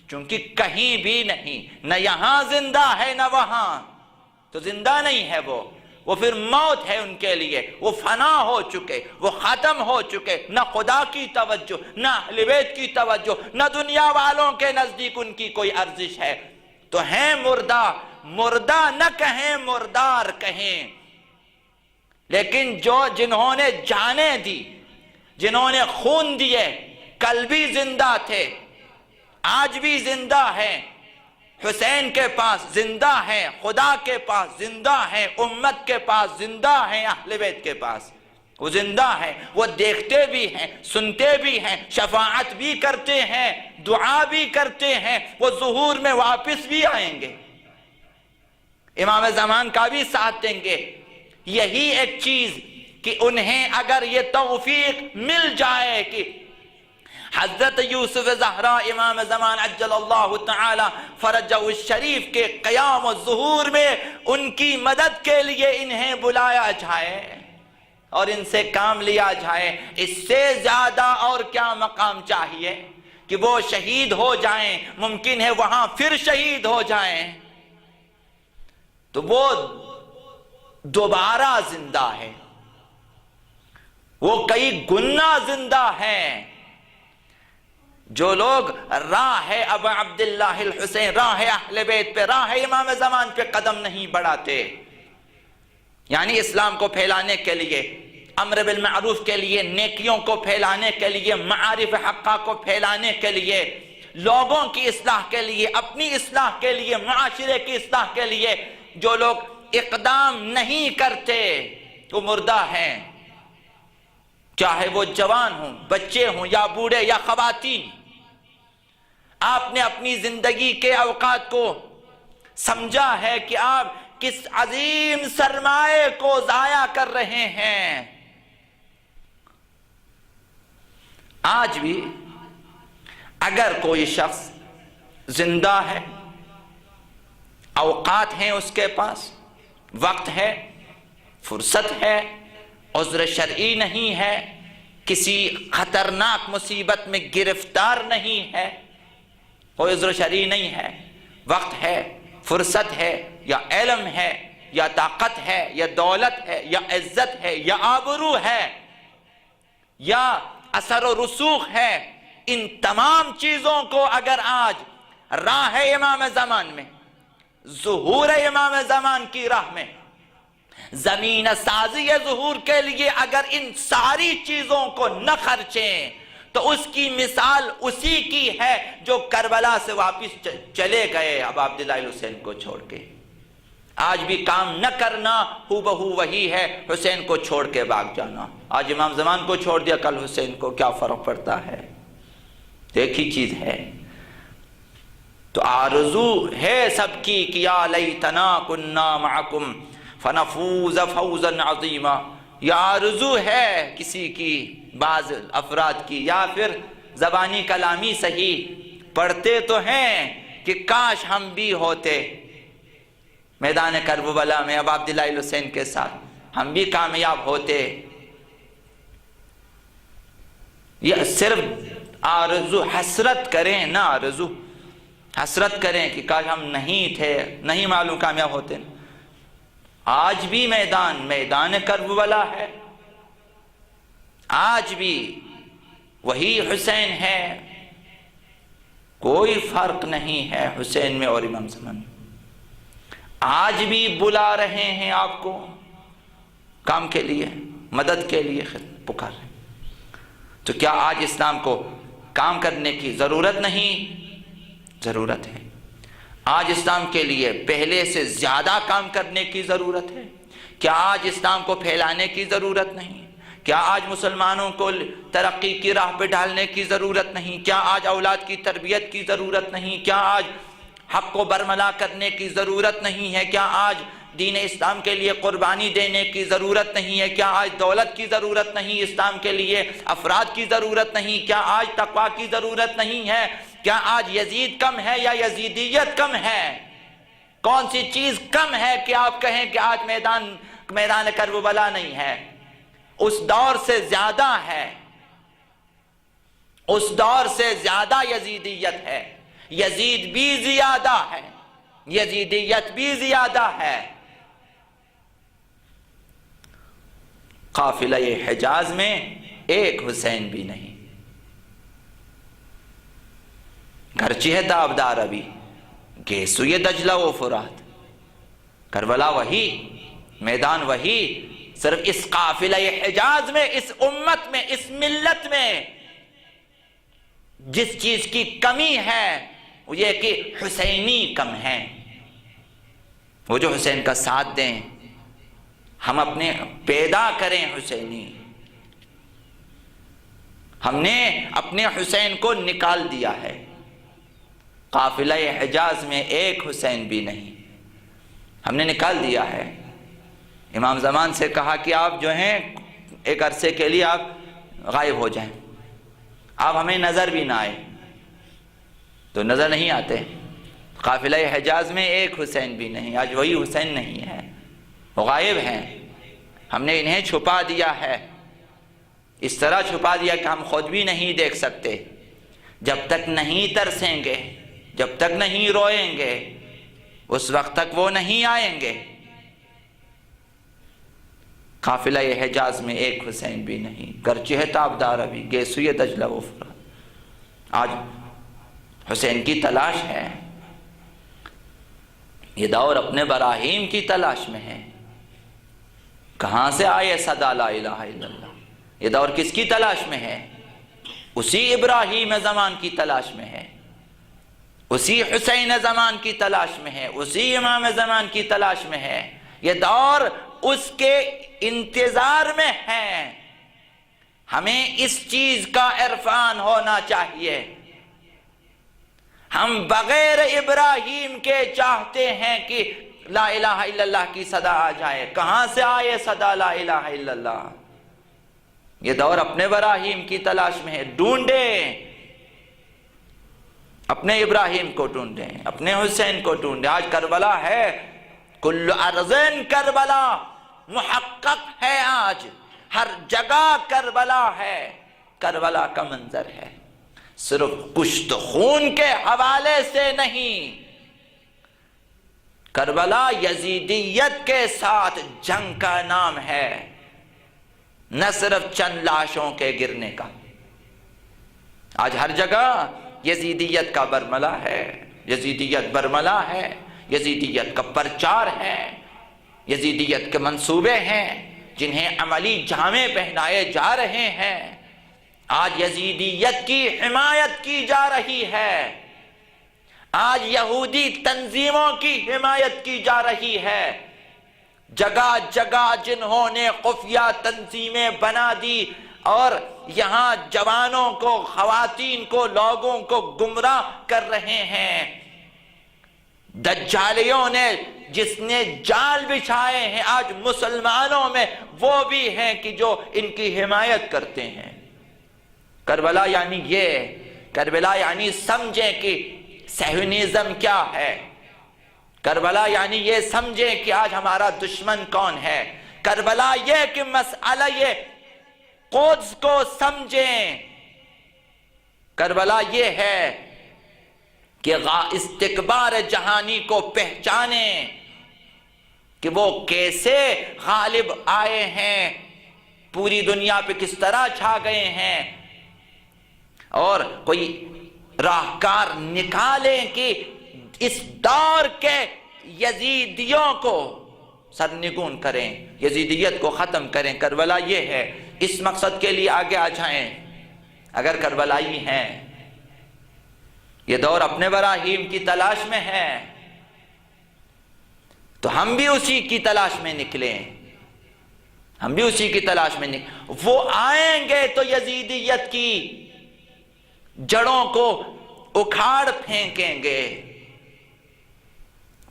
چونکہ کہیں بھی نہیں، نہ یہاں زندہ ہے نہ وہاں، تو زندہ نہیں ہے وہ پھر موت ہے ان کے لیے، وہ فنا ہو چکے، وہ ختم ہو چکے، نہ خدا کی توجہ، نہ اہل بیت کی توجہ، نہ دنیا والوں کے نزدیک ان کی کوئی ارزش ہے، تو ہیں مردہ، مردہ نہ کہیں مردار کہیں۔ لیکن جنہوں نے جانیں دی، جنہوں نے خون دیے، کل بھی زندہ تھے، آج بھی زندہ ہیں، حسین کے پاس زندہ ہیں، خدا کے پاس زندہ ہیں، امت کے پاس زندہ ہیں، اہل بیت کے پاس وہ زندہ ہیں، وہ دیکھتے بھی ہیں، سنتے بھی ہیں، شفاعت بھی کرتے ہیں، دعا بھی کرتے ہیں، وہ ظہور میں واپس بھی آئیں گے، امام زمان کا بھی ساتھ دیں گے۔ یہی ایک چیز کہ انہیں اگر یہ توفیق مل جائے کہ حضرت یوسف زہرا امام زمان عجل اللہ تعالی فرجہ الشریف کے قیام و ظہور میں ان کی مدد کے لیے انہیں بلایا جائے اور ان سے کام لیا جائے، اس سے زیادہ اور کیا مقام چاہیے کہ وہ شہید ہو جائیں، ممکن ہے وہاں پھر شہید ہو جائیں، تو وہ دوبارہ زندہ ہے، وہ کئی گنا زندہ ہیں۔ جو لوگ راہ ابا عبداللہ الحسین، راہ اہل بیت پہ، راہ امام زمان پہ قدم نہیں بڑھاتے، یعنی اسلام کو پھیلانے کے لیے، امر بالمعروف کے لیے، نیکیوں کو پھیلانے کے لیے، معارف حقہ کو پھیلانے کے لیے، لوگوں کی اصلاح کے لیے، اپنی اصلاح کے لیے، معاشرے کی اصلاح کے لیے جو لوگ اقدام نہیں کرتے وہ مردہ ہیں، چاہے وہ جوان ہوں، بچے ہوں یا بوڑھے یا خواتین۔ آپ نے اپنی زندگی کے اوقات کو سمجھا ہے کہ آپ کس عظیم سرمایہ کو ضائع کر رہے ہیں۔ آج بھی اگر کوئی شخص زندہ ہے، اوقات ہیں اس کے پاس، وقت ہے، فرصت ہے، عذر شرعی نہیں ہے، کسی خطرناک مصیبت میں گرفتار نہیں ہے، کوئی عذر شرعی نہیں ہے، وقت ہے، فرصت ہے، یا علم ہے، یا طاقت ہے، یا دولت ہے، یا عزت ہے، یا آبرو ہے، یا اثر و رسوخ ہے، ان تمام چیزوں کو اگر آج راہ امام زمان میں، ظہور امام زمان کی راہ میں، زمین سازی ظہور کے لیے اگر ان ساری چیزوں کو نہ خرچیں تو اس کی مثال اسی کی ہے جو کربلا سے واپس چلے گئے اب عبداللہ الحسین کو چھوڑ کے۔ آج بھی کام نہ کرنا ہو بہو وہی ہے حسین کو چھوڑ کے بھاگ جانا۔ آج امام زمان کو چھوڑ دیا، کل حسین کو، کیا فرق پڑتا ہے؟ ایک ہی چیز ہے۔ تو آرزو ہے سب کی کہ یا لیتنا کننا معکم فنفوز فوزا عظیما، یا آرزو ہے کسی کی، بعض افراد کی، یا پھر زبانی کلامی صحیح پڑھتے تو ہیں کہ کاش ہم بھی ہوتے میدان کربلا میں اب عبداللہ الحسین کے ساتھ، ہم بھی کامیاب ہوتے۔ یہ صرف آرزو، حسرت کریں نہ آرزو، حسرت کریں کہ کاش ہم نہیں تھے، نہیں معلوم کامیاب ہوتے۔ آج بھی میدان کربلا ہے، آج بھی وہی حسین ہے، کوئی فرق نہیں ہے حسین میں اور امام زمان میں۔ آج بھی بلا رہے ہیں آپ کو کام کے لیے، مدد کے لیے پکار رہے ہیں۔ تو کیا آج اسلام کو کام کرنے کی ضرورت نہیں؟ ضرورت ہے۔ آج اسلام کے لیے پہلے سے زیادہ کام کرنے کی ضرورت ہے۔ کیا آج اسلام کو پھیلانے کی ضرورت نہیں؟ کیا آج مسلمانوں کو ترقی کی راہ پہ ڈالنے کی ضرورت نہیں؟ کیا آج اولاد کی تربیت کی ضرورت نہیں؟ کیا آج حق کو برملا کرنے کی ضرورت نہیں ہے؟ کیا آج دین اسلام کے لیے قربانی دینے کی ضرورت نہیں ہے؟ کیا آج دولت کی ضرورت نہیں؟ اسلام کے لیے افراد کی ضرورت نہیں؟ کیا آج تقویٰ کی ضرورت نہیں ہے؟ کیا آج یزید کم ہے یا یزیدیت کم ہے؟ کون سی چیز کم ہے کہ آپ کہیں کہ آج میدان کربلا نہیں ہے؟ اس دور سے زیادہ ہے، اس دور سے زیادہ یزیدیت ہے، یزید بھی زیادہ ہے، یزیدیت بھی زیادہ ہے۔ قافلہ حجاز میں ایک حسین بھی نہیں، گرچہ ہے تابدار ابھی گیسوئے دجلہ و فرات، کربلا وہی، میدان وہی، صرف اس قافلہ حجاز میں، اس امت میں، اس ملت میں جس چیز کی کمی ہے وہ یہ کہ حسینی کم ہیں۔ وہ جو حسین کا ساتھ دیں، ہم اپنے پیدا کریں حسینی۔ ہم نے اپنے حسین کو نکال دیا ہے، قافلہ حجاز میں ایک حسین بھی نہیں، ہم نے نکال دیا ہے۔ امام زمان سے کہا کہ آپ جو ہیں ایک عرصے کے لیے آپ غائب ہو جائیں، آپ ہمیں نظر بھی نہ آئے، تو نظر نہیں آتے۔ قافلہ حجاز میں ایک حسین بھی نہیں، آج وہی حسین نہیں ہے، وہ غائب ہیں۔ ہم نے انہیں چھپا دیا ہے، اس طرح چھپا دیا کہ ہم خود بھی نہیں دیکھ سکتے۔ جب تک نہیں ترسیں گے، جب تک نہیں روئیں گے، اس وقت تک وہ نہیں آئیں گے۔ قافلہ حجاز میں ایک حسین بھی نہیں، گرچہ ہے تابدار ابھی گیسوئے دجلہ و فرات۔ آج حسین کی تلاش ہے، یہ دور اپنے براہیم کی تلاش میں ہے۔ کہاں سے آئے صدا لا الہ الا اللہ؟ یہ دور کس کی تلاش میں ہے؟ اسی ابراہیم زمان کی تلاش میں ہے، اسی حسین زمان کی تلاش میں ہے، اسی امام زمان کی تلاش میں ہے۔ یہ دور اس کے انتظار میں ہے۔ ہمیں اس چیز کا عرفان ہونا چاہیے۔ ہم بغیر ابراہیم کے چاہتے ہیں کہ لا الہ الا اللہ کی صدا آ جائے، کہاں سے آئے صدا لا الہ الا اللہ؟ یہ دور اپنے ابراہیم کی تلاش میں ہے۔ ڈھونڈیں، اپنے ابراہیم کو ڈھونڈیں، اپنے حسین کو ڈھونڈیں۔ آج کربلا ہے، کل ارضین کربلا محقق ہے، آج ہر جگہ کربلا ہے، کربلا کا منظر ہے۔ صرف کشت خون کے حوالے سے نہیں، کربلا یزیدیت کے ساتھ جنگ کا نام ہے، نہ صرف چند لاشوں کے گرنے کا۔ آج ہر جگہ یزیدیت کا برملا ہے، یزیدیت برملا ہے، یزیدیت کا پرچار ہے، یزیدیت کے منصوبے ہیں جنہیں عملی جامے پہنائے جا رہے ہیں۔ آج یزیدیت کی حمایت کی جا رہی ہے، آج یہودی تنظیموں کی حمایت کی جا رہی ہے۔ جگہ جگہ جنہوں نے خفیہ تنظیمیں بنا دی اور یہاں جوانوں کو، خواتین کو، لوگوں کو گمراہ کر رہے ہیں۔ دجالیوں نے جس نے جال بچھائے ہیں، آج مسلمانوں میں وہ بھی ہیں کہ جو ان کی حمایت کرتے ہیں۔ کربلا یعنی یہ، کربلا یعنی سمجھیں کہ صہیونیزم کیا ہے، کربلا یعنی یہ سمجھیں کہ آج ہمارا دشمن کون ہے، کربلا یہ کہ مسئلہ یہ قدس کو سمجھیں، کربلا یہ ہے کہ استکبار جہانی کو پہچانیں کہ وہ کیسے غالب آئے ہیں، پوری دنیا پہ کس طرح چھا گئے ہیں، اور کوئی راہکار نکالیں کہ اس دور کے یزیدیوں کو سرنگون کریں، یزیدیت کو ختم کریں۔ کربلا یہ ہے، اس مقصد کے لیے آگے آ جائیں۔ اگر کربلائی ہیں، یہ دور اپنے ابراہیم کی تلاش میں ہے، تو ہم بھی اسی کی تلاش میں نکلیں، ہم بھی اسی کی تلاش میں نکلیں۔ وہ آئیں گے تو یزیدیت کی جڑوں کو اکھاڑ پھینکیں گے،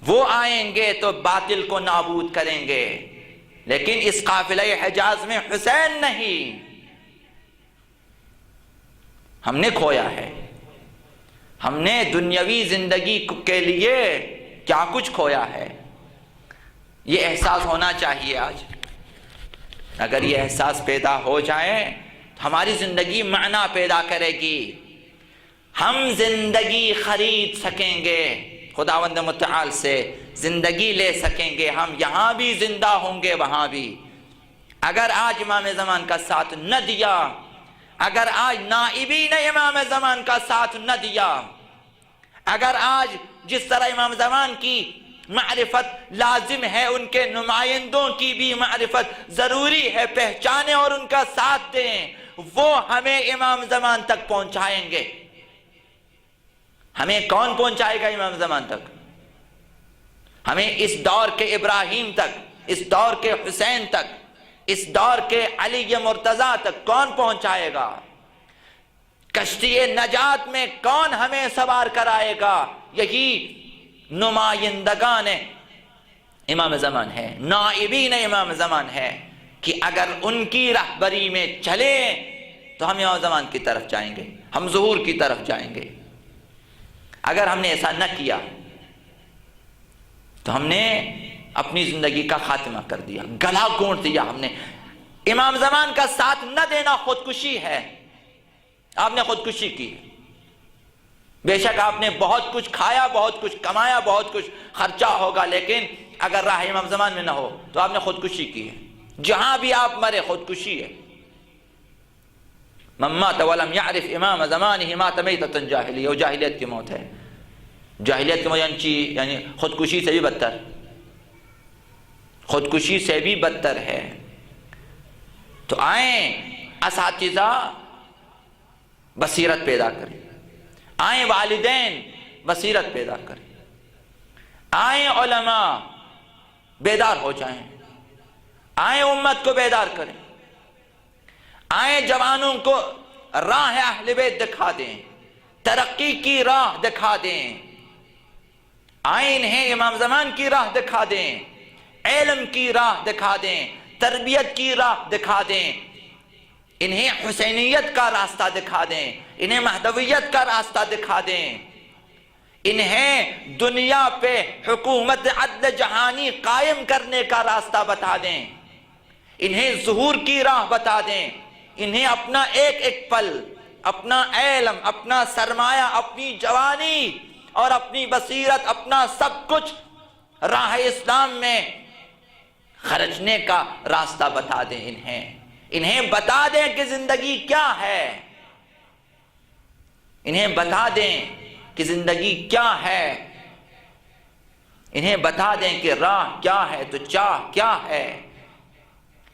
وہ آئیں گے تو باطل کو نابود کریں گے، لیکن اس قافلہ حجاز میں حسین نہیں۔ ہم نے کھویا ہے، ہم نے دنیاوی زندگی کے لیے کیا کچھ کھویا ہے، یہ احساس ہونا چاہیے آج۔ اگر یہ احساس پیدا ہو جائے تو ہماری زندگی معنی پیدا کرے گی، ہم زندگی خرید سکیں گے، خداوند متعال سے زندگی لے سکیں گے، ہم یہاں بھی زندہ ہوں گے، وہاں بھی۔ اگر آج امام زمان کا ساتھ نہ دیا، اگر آج نائبین امام زمان کا ساتھ نہ دیا، اگر آج جس طرح امام زمان کی معرفت لازم ہے، ان کے نمائندوں کی بھی معرفت ضروری ہے، پہچانے اور ان کا ساتھ دیں، وہ ہمیں امام زمان تک پہنچائیں گے۔ ہمیں کون پہنچائے گا امام زمان تک؟ ہمیں اس دور کے ابراہیم تک، اس دور کے حسین تک، اس دور کے علی مرتضیٰ تک کون پہنچائے گا؟ کشتی نجات میں کون ہمیں سوار کرائے گا؟ یہی نمائندگان امام زمان ہے، نائبین امام زمان ہے، کہ اگر ان کی رہبری میں چلیں تو ہم امام زمان کی طرف جائیں گے، ہم ظہور کی طرف جائیں گے۔ اگر ہم نے ایسا نہ کیا تو ہم نے اپنی زندگی کا خاتمہ کر دیا، گلا گھونٹ دیا ہم نے۔ امام زمان کا ساتھ نہ دینا خودکشی ہے، آپ نے خودکشی کی۔ بے شک آپ نے بہت کچھ کھایا، بہت کچھ کمایا، بہت کچھ خرچہ ہوگا، لیکن اگر راہ امام زمان میں نہ ہو تو آپ نے خودکشی کی ہے۔ جہاں بھی آپ مرے خودکشی ہے۔ من مات ولم يعرف امام زمانه مات میتۃ جاہلیہ، وہ جاہلیت کی موت ہے۔ جاہلیت کی موت یعنی خودکشی سے بھی بدتر، خودکشی سے بھی بدتر ہے۔ تو آئیں اساتذہ بصیرت پیدا کریں، آئیں والدین بصیرت پیدا کریں، آئیں علماء بیدار ہو جائیں، آئیں امت کو بیدار کریں، آئیں جوانوں کو راہ اہل بیت دکھا دیں، ترقی کی راہ دکھا دیں، آئیں انہیں امام زمان کی راہ دکھا دیں، علم کی راہ دکھا دیں، تربیت کی راہ دکھا دیں، انہیں حسینیت کا راستہ دکھا دیں، انہیں مہدویت کا راستہ دکھا دیں، انہیں دنیا پہ حکومت عدل جہانی قائم کرنے کا راستہ بتا دیں، انہیں ظہور کی راہ بتا دیں، انہیں اپنا ایک ایک پل، اپنا علم، اپنا سرمایہ، اپنی جوانی اور اپنی بصیرت، اپنا سب کچھ راہ اسلام میں خرچنے کا راستہ بتا دیں انہیں بتا دیں کہ زندگی کیا ہے، انہیں بتا دیں کہ زندگی کیا ہے، انہیں بتا دیں کہ راہ کیا ہے تو چاہ کیا ہے،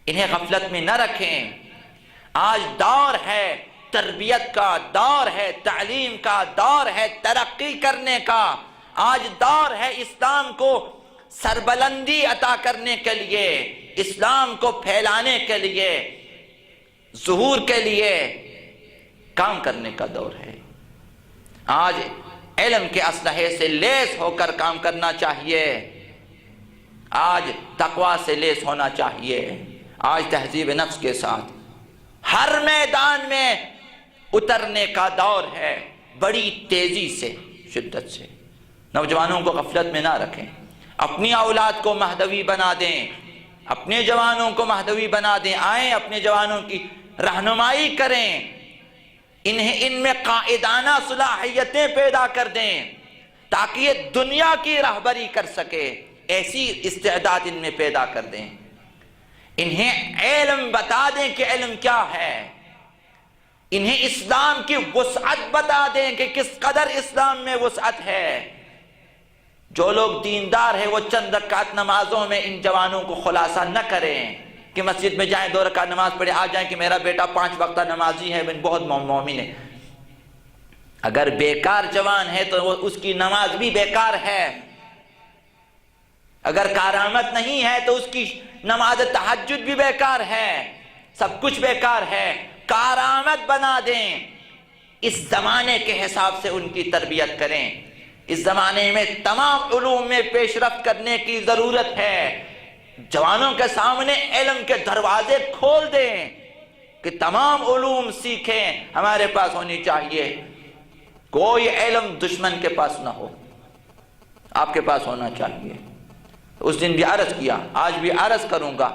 انہیں غفلت میں نہ رکھیں۔ آج دور ہے تربیت کا، دور ہے تعلیم کا، دور ہے ترقی کرنے کا، آج دور ہے اسلام کو سربلندی عطا کرنے کے لیے، اسلام کو پھیلانے کے لیے، ظہور کے لیے کام کرنے کا دور ہے۔ آج علم کے اسلحے سے لیس ہو کر کام کرنا چاہیے، آج تقوی سے لیس ہونا چاہیے، آج تہذیب نفس کے ساتھ ہر میدان میں اترنے کا دور ہے، بڑی تیزی سے، شدت سے۔ نوجوانوں کو غفلت میں نہ رکھیں، اپنی اولاد کو مہدوی بنا دیں، اپنے جوانوں کو مہدوی بنا دیں، آئیں اپنے جوانوں کی رہنمائی کریں، ان میں قائدانہ صلاحیتیں پیدا کر دیں تاکہ یہ دنیا کی رہبری کر سکے، ایسی استعداد ان میں پیدا کر دیں۔ انہیں علم بتا دیں کہ علم کیا ہے، انہیں اسلام کی وسعت بتا دیں کہ کس قدر اسلام میں وسعت ہے۔ جو لوگ دیندار ہیں وہ چند رکعت نمازوں میں ان جوانوں کو خلاصہ نہ کریں کہ مسجد میں جائیں 2 رکعت نماز پڑھے آ جائیں کہ میرا بیٹا 5 وقتہ نمازی ہے، بہت مومن ہے۔ اگر بیکار جوان ہے تو اس کی نماز بھی بیکار ہے، اگر کارآمد نہیں ہے تو اس کی نماز تہجد بھی بیکار ہے، سب کچھ بیکار ہے۔ کارآمد بنا دیں، اس زمانے کے حساب سے ان کی تربیت کریں۔ اس زمانے میں تمام علوم میں پیش رفت کرنے کی ضرورت ہے، جوانوں کے سامنے علم کے دروازے کھول دیں کہ تمام علوم سیکھیں، ہمارے پاس ہونی چاہیے، کوئی علم دشمن کے پاس نہ ہو، آپ کے پاس ہونا چاہیے۔ اس دن بھی عرض کیا، آج بھی عرض کروں گا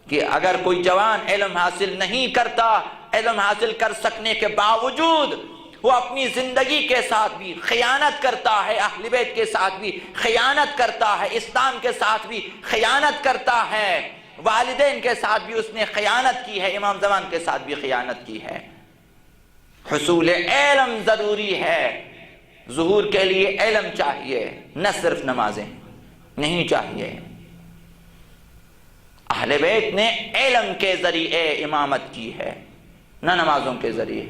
کہ اگر کوئی جوان علم حاصل نہیں کرتا، علم حاصل کر سکنے کے باوجود وہ اپنی زندگی کے ساتھ بھی خیانت کرتا ہے، اہل بیت کے ساتھ بھی خیانت کرتا ہے، اسلام کے ساتھ بھی خیانت کرتا ہے، والدین کے ساتھ بھی اس نے خیانت کی ہے، امام زمان کے ساتھ بھی خیانت کی ہے۔ حصول علم ضروری ہے، ظہور کے لیے علم چاہیے، نہ صرف نمازیں نہیں چاہیے۔ اہل بیت نے علم کے ذریعے امامت کی ہے، نہ نمازوں کے ذریعے۔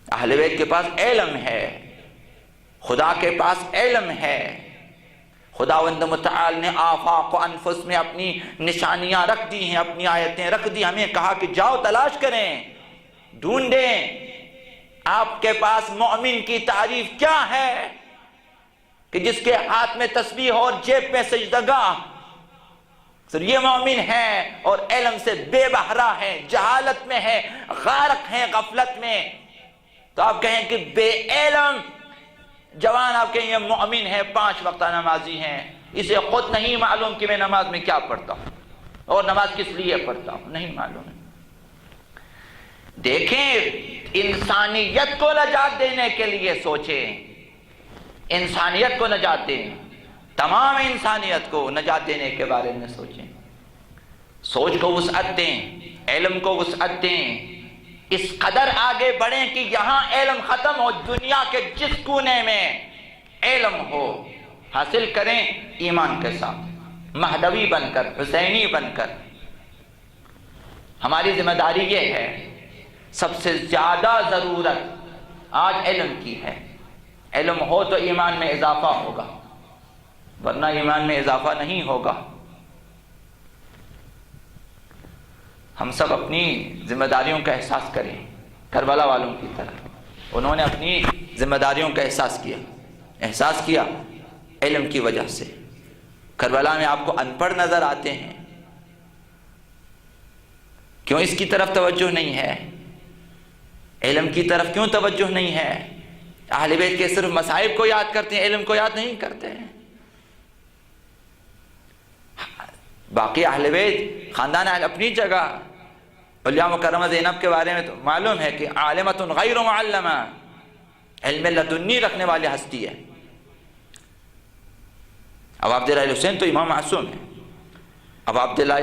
اہل بیت کے پاس علم ہے، خدا کے پاس علم ہے، خداوند متعال نے آفاق و انفس میں اپنی نشانیاں رکھ دی ہیں، اپنی آیتیں رکھ دی، ہمیں کہا کہ جاؤ تلاش کریں، ڈھونڈیں۔ آپ کے پاس مومن کی تعریف کیا ہے کہ جس کے ہاتھ میں تسبیح اور جیب میں سجدگاہ، صرف یہ مومن ہے اور علم سے بے بہرہ ہے، جہالت میں ہے، غارق ہے غفلت میں۔ تو آپ کہیں کہ بے علم جوان، آپ کہیں یہ مومن ہے، 5 وقتہ نمازی ہیں، اسے خود نہیں معلوم کہ میں نماز میں کیا پڑھتا ہوں اور نماز کس لیے پڑھتا ہوں، نہیں معلوم ہے۔ دیکھیں، انسانیت کو نجات دینے کے لیے سوچیں، انسانیت کو نجات دیں، تمام انسانیت کو نجات دینے کے بارے میں سوچیں، سوچ کو وسعت دیں، علم کو وسعت دیں، اس قدر آگے بڑھیں کہ یہاں علم ختم ہو، دنیا کے جس کونے میں علم ہو حاصل کریں، ایمان کے ساتھ، مہدوی بن کر، حسینی بن کر۔ ہماری ذمہ داری یہ ہے، سب سے زیادہ ضرورت آج علم کی ہے۔ علم ہو تو ایمان میں اضافہ ہوگا، ورنہ ایمان میں اضافہ نہیں ہوگا۔ ہم سب اپنی ذمہ داریوں کا احساس کریں، کربلا والوں کی طرح انہوں نے اپنی ذمہ داریوں کا احساس کیا علم کی وجہ سے۔ کربلا میں آپ کو ان پڑھ نظر آتے ہیں، کیوں اس کی طرف توجہ نہیں ہے؟ علم کی طرف کیوں توجہ نہیں ہے؟ اہل بیت کے صرف مصائب کو یاد کرتے ہیں، علم کو یاد نہیں کرتے ہیں۔ باقی اہل بیت خاندان اپنی جگہ، علیہ مکرمہ زینب کے بارے میں تو معلوم ہے کہ عالمۃ غیر معلمہ، علم لدنی رکھنے والی ہستی ہے۔ اب عبداللہ حسین تو امام معصوم ہے، اب عبداللہ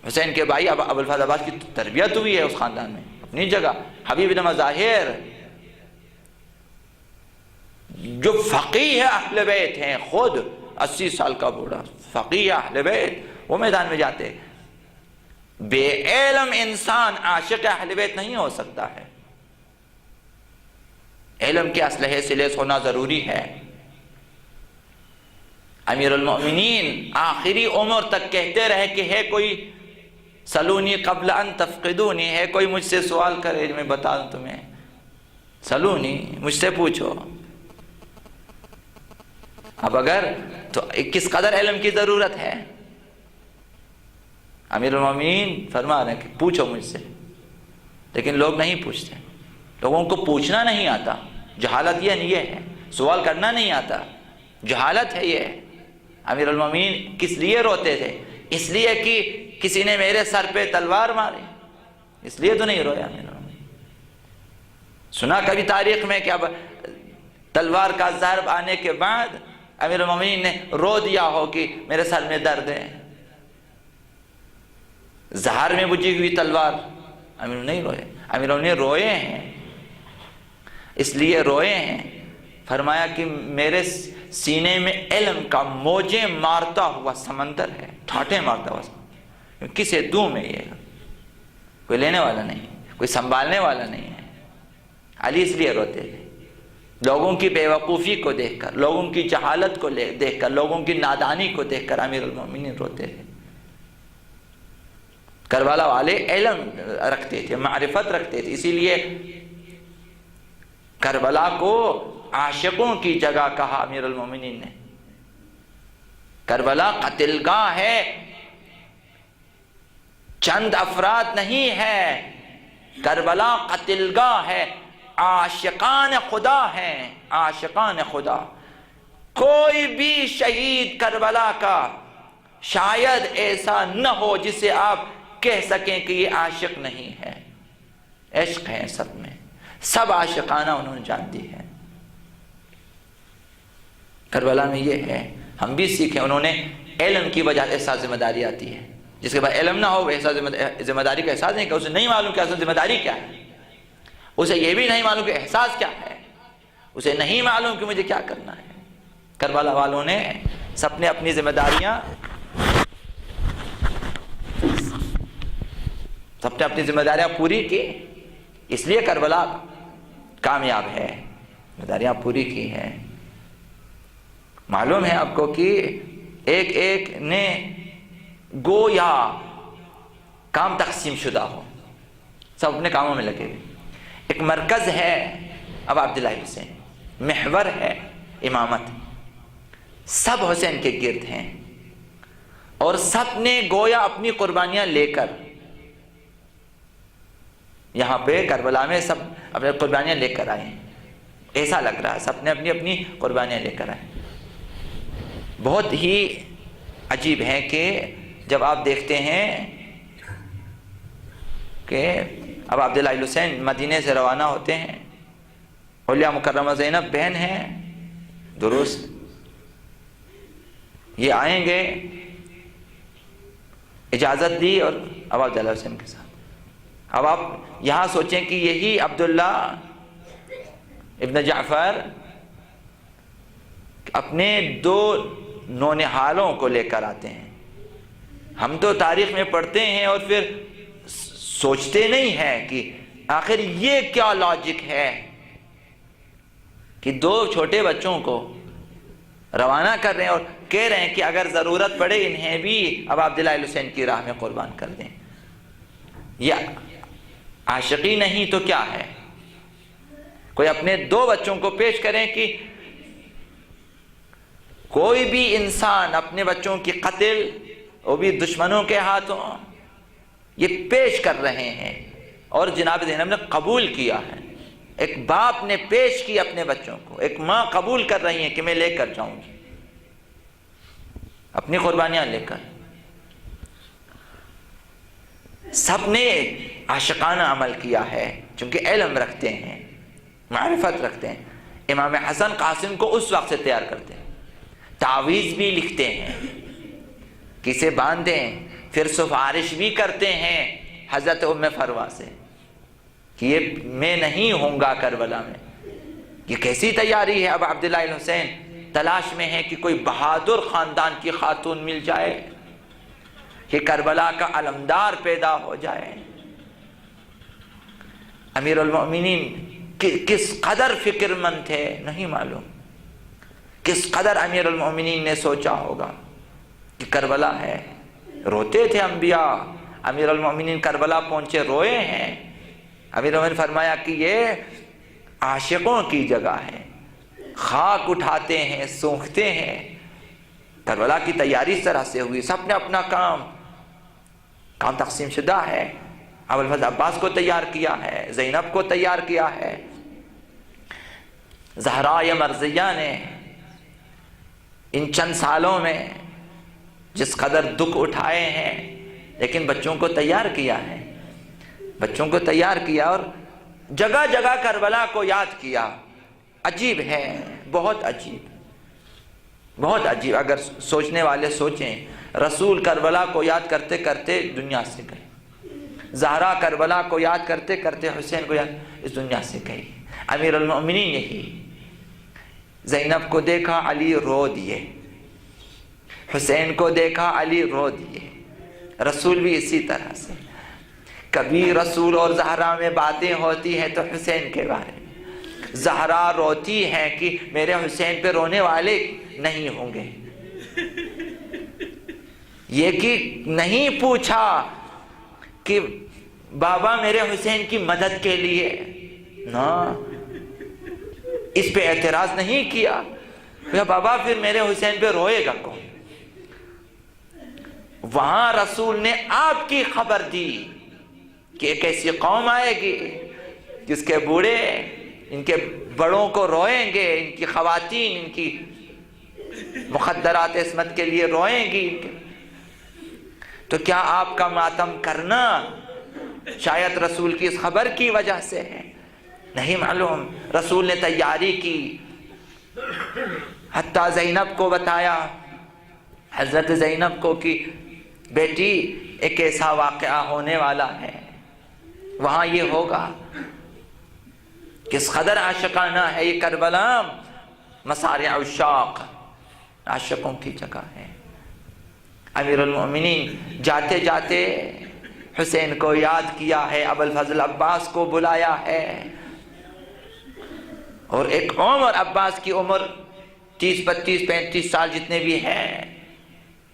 حسین کے بھائی اب ابوالفضل عباس کی تربیت ہوئی ہے اس خاندان میں اپنی جگہ۔ حبیب بن مظاہر جو فقیہ اہل بیت ہیں، خود 80 سال کا بوڑھا فقیہ اہل بیت، وہ میدان میں جاتے۔ بے علم انسان عاشق اہل بیت نہیں ہو سکتا ہے، علم کے اسلحے سے لیس ہونا ضروری ہے۔ امیر المؤمنین آخری عمر تک کہتے رہے کہ ہے کوئی سلونی قبل ان تفقدونی، ہے کوئی مجھ سے سوال کرے میں بتا دوں تمہیں، سلونی مجھ سے پوچھو۔ اب اگر تو کس قدر علم کی ضرورت ہے، امیر المؤمنین فرما رہے ہیں کہ پوچھو مجھ سے، لیکن لوگ نہیں پوچھتے، لوگوں کو پوچھنا نہیں آتا، جہالت یہ ہے، سوال کرنا نہیں آتا، جہالت ہے یہ۔ امیر المؤمنین کس لیے روتے تھے؟ اس لیے کہ کسی نے میرے سر پہ تلوار ماری، اس لیے تو نہیں رویا امیر المؤمنین۔ سنا کبھی تاریخ میں کہ اب تلوار کا ضرب آنے کے بعد امیر المؤمنین نے رو دیا ہو کہ میرے سر میں درد ہے؟ زہر میں بجھی ہوئی تلوار، امیر نہیں روئے، امیر نے روئے ہیں، اس لیے روئے ہیں، فرمایا کہ میرے سینے میں علم کا موجیں مارتا ہوا سمندر ہے، ٹھاٹھیں مارتا ہوا سمندر، کسے دوں میں یہ، کوئی لینے والا نہیں، کوئی سنبھالنے والا نہیں ہے۔ علی اس لیے روتے تھے، لوگوں کی بے وقوفی کو دیکھ کر، لوگوں کی جہالت کو دیکھ کر، لوگوں کی نادانی کو دیکھ کر امیر المؤمنین روتے تھے۔ کربلا والے علم رکھتے تھے، معرفت رکھتے تھے، اسی لیے کربلا کو عاشقوں کی جگہ کہا امیر المومنین نے۔ کربلا قتل گاہ ہے، چند افراد نہیں ہے، کربلا قتل گاہ ہے، عاشقان خدا ہیں، عاشقان خدا۔ کوئی بھی شہید کربلا کا شاید ایسا نہ ہو جسے آپ کہہ سکیں کہ یہ عاشق نہیں ہے، عشق ہے سب میں، سب عاشقانہ انہوں نے جان دی ہے۔ کربلا میں یہ ہے، ہم بھی سیکھیں، انہوں نے علم کی وجہ احساس ذمہ داری آتی ہے، جس کے بعد علم نہ ہو وہ احساس ذمہ داری کا احساس نہیں، کہ اسے نہیں معلوم کہ اصل ذمہ داری کیا ہے، اسے یہ بھی نہیں معلوم کہ احساس کیا ہے، اسے نہیں معلوم کہ مجھے کیا کرنا ہے۔ کربلا والوں نے سب نے اپنی ذمہ داریاں، سب نے اپنی ذمہ داریاں پوری کی، اس لیے کربلا کامیاب ہے، ذمہ داریاں پوری کی ہیں۔ معلوم ہے آپ کو کہ ایک ایک نے گویا کام تقسیم شدہ ہو، سب اپنے کاموں میں لگے ہوئے، ایک مرکز ہے اب عبداللہ حسین، محور ہے امامت، سب حسین کے گرد ہیں، اور سب نے گویا اپنی قربانیاں لے کر یہاں پہ کربلا میں سب اپنی قربانیاں لے کر آئے، ایسا لگ رہا ہے سب نے اپنی اپنی قربانیاں لے کر آئے۔ بہت ہی عجیب ہے کہ جب آپ دیکھتے ہیں کہ اب عبداللہ حسین مدینے سے روانہ ہوتے ہیں، اولیاء مکرمہ زینب بہن ہیں، درست، یہ آئیں گے، اجازت دی اور اب عبداللہ حسین کے ساتھ۔ اب آپ یہاں سوچیں کہ یہی عبداللہ ابن جعفر اپنے دو نونہالوں کو لے کر آتے ہیں۔ ہم تو تاریخ میں پڑھتے ہیں اور پھر سوچتے نہیں ہیں کہ آخر یہ کیا لاجک ہے کہ دو چھوٹے بچوں کو روانہ کر رہے ہیں اور کہہ رہے ہیں کہ اگر ضرورت پڑے انہیں بھی اب عبداللہ حسین کی راہ میں قربان کر دیں۔ یہ عاشقی نہیں تو کیا ہے؟ کوئی اپنے دو بچوں کو پیش کریں کہ کوئی بھی انسان اپنے بچوں کی قتل وہ بھی دشمنوں کے ہاتھوں یہ پیش کر رہے ہیں، اور جناب زینب نے قبول کیا ہے، ایک باپ نے پیش کی اپنے بچوں کو، ایک ماں قبول کر رہی ہیں کہ میں لے کر جاؤں گی اپنی قربانیاں لے کر۔ سب نے عاشقانہ عمل کیا ہے چونکہ علم رکھتے ہیں، معرفت رکھتے ہیں۔ امام حسن قاسم کو اس وقت سے تیار کرتے ہیں، تعویذ بھی لکھتے ہیں، کسے باندھیں، پھر سفارش بھی کرتے ہیں حضرت ام فروا سے کہ یہ میں نہیں ہوں گا کربلا میں۔ یہ کیسی تیاری ہے؟ اب عبداللہ الحسین تلاش میں ہے کہ کوئی بہادر خاندان کی خاتون مل جائے کہ کربلا کا علمدار پیدا ہو جائے۔ امیر المؤمنین کس قدر فکر مند تھے نہیں معلوم، کس قدر امیر المؤمنین نے سوچا ہوگا کہ کربلا ہے۔ روتے تھے انبیاء، امیر المؤمنین کربلا پہنچے روئے ہیں۔ امیر المؤمنین فرمایا کہ یہ عاشقوں کی جگہ ہے، خاک اٹھاتے ہیں، سونکھتے ہیں۔ کربلا کی تیاری اس طرح سے ہوئی، سب نے اپنا کام تقسیم شدہ ہے۔ ابوالفضل عباس کو تیار کیا ہے، زینب کو تیار کیا ہے، زہرا مرضیہ نے ان چند سالوں میں جس قدر دکھ اٹھائے ہیں، لیکن بچوں کو تیار کیا ہے، بچوں کو تیار کیا اور جگہ جگہ کربلا کو یاد کیا۔ عجیب ہے، بہت عجیب، بہت عجیب۔ اگر سوچنے والے سوچیں، رسول کربلا کو یاد کرتے کرتے دنیا سے گئے، زہرا کربلا کو یاد کرتے کرتے حسین کو یاد اس دنیا سے گئی۔ امیر المؤمنین یہی، زینب کو دیکھا علی رو دیے، حسین کو دیکھا علی رو دیے۔ رسول بھی اسی طرح سے، کبھی رسول اور زہرا میں باتیں ہوتی ہیں تو حسین کے بارے میں، زہرا روتی ہیں کہ میرے حسین پہ رونے والے نہیں ہوں گے، یہ کہ نہیں پوچھا کہ بابا میرے حسین کی مدد کے لیے، نا اس پہ اعتراض نہیں کیا، بابا پھر میرے حسین پہ روئے گا کون؟ وہاں رسول نے آپ کی خبر دی کہ ایک ایسی قوم آئے گی جس کے بوڑھے ان کے بڑوں کو روئیں گے، ان کی خواتین ان کی مخدرات عصمت کے لیے روئیں گی۔ تو کیا آپ کا ماتم کرنا شاید رسول کی اس خبر کی وجہ سے ہے؟ نہیں معلوم۔ رسول نے تیاری کی، حتیٰ زینب کو بتایا، حضرت زینب کو کہ بیٹی ایک ایسا واقعہ ہونے والا ہے، وہاں یہ ہوگا۔ کس قدر عاشقانہ ہے یہ کربلا، مسارع عشاق، عاشقوں کی جگہ ہے۔ امیر المؤمنین جاتے جاتے حسین کو یاد کیا ہے، ابوالفضل عباس کو بلایا ہے، اور ایک عمر عباس کی عمر 30 32 35 سال جتنے بھی ہیں،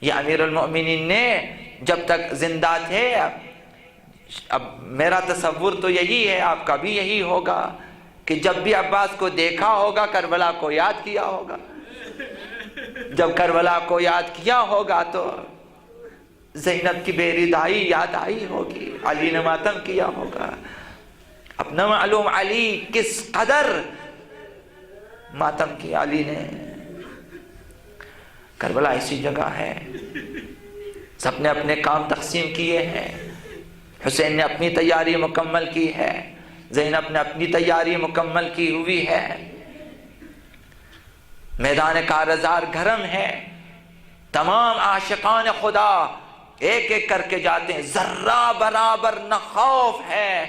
یہ امیر المؤمنین نے جب تک زندہ تھے، اب میرا تصور تو یہی ہے، آپ کا بھی یہی ہوگا کہ جب بھی عباس کو دیکھا ہوگا کربلا کو یاد کیا ہوگا، جب کربلا کو یاد کیا ہوگا تو زینب کی بے ردائی یاد آئی ہوگی، علی نے ماتم کیا ہوگا۔ اپنا معلوم علی کس قدر ماتم کیا علی نے۔ کربلا ایسی جگہ ہے، سب نے اپنے کام تقسیم کیے ہیں۔ حسین نے اپنی تیاری مکمل کی ہے، زینب نے اپنی تیاری مکمل کی ہوئی ہے۔ میدان کارزار گرم ہے، تمام عاشقان خدا ایک ایک کر کے جاتے ہیں، ذرہ برابر نہ خوف ہے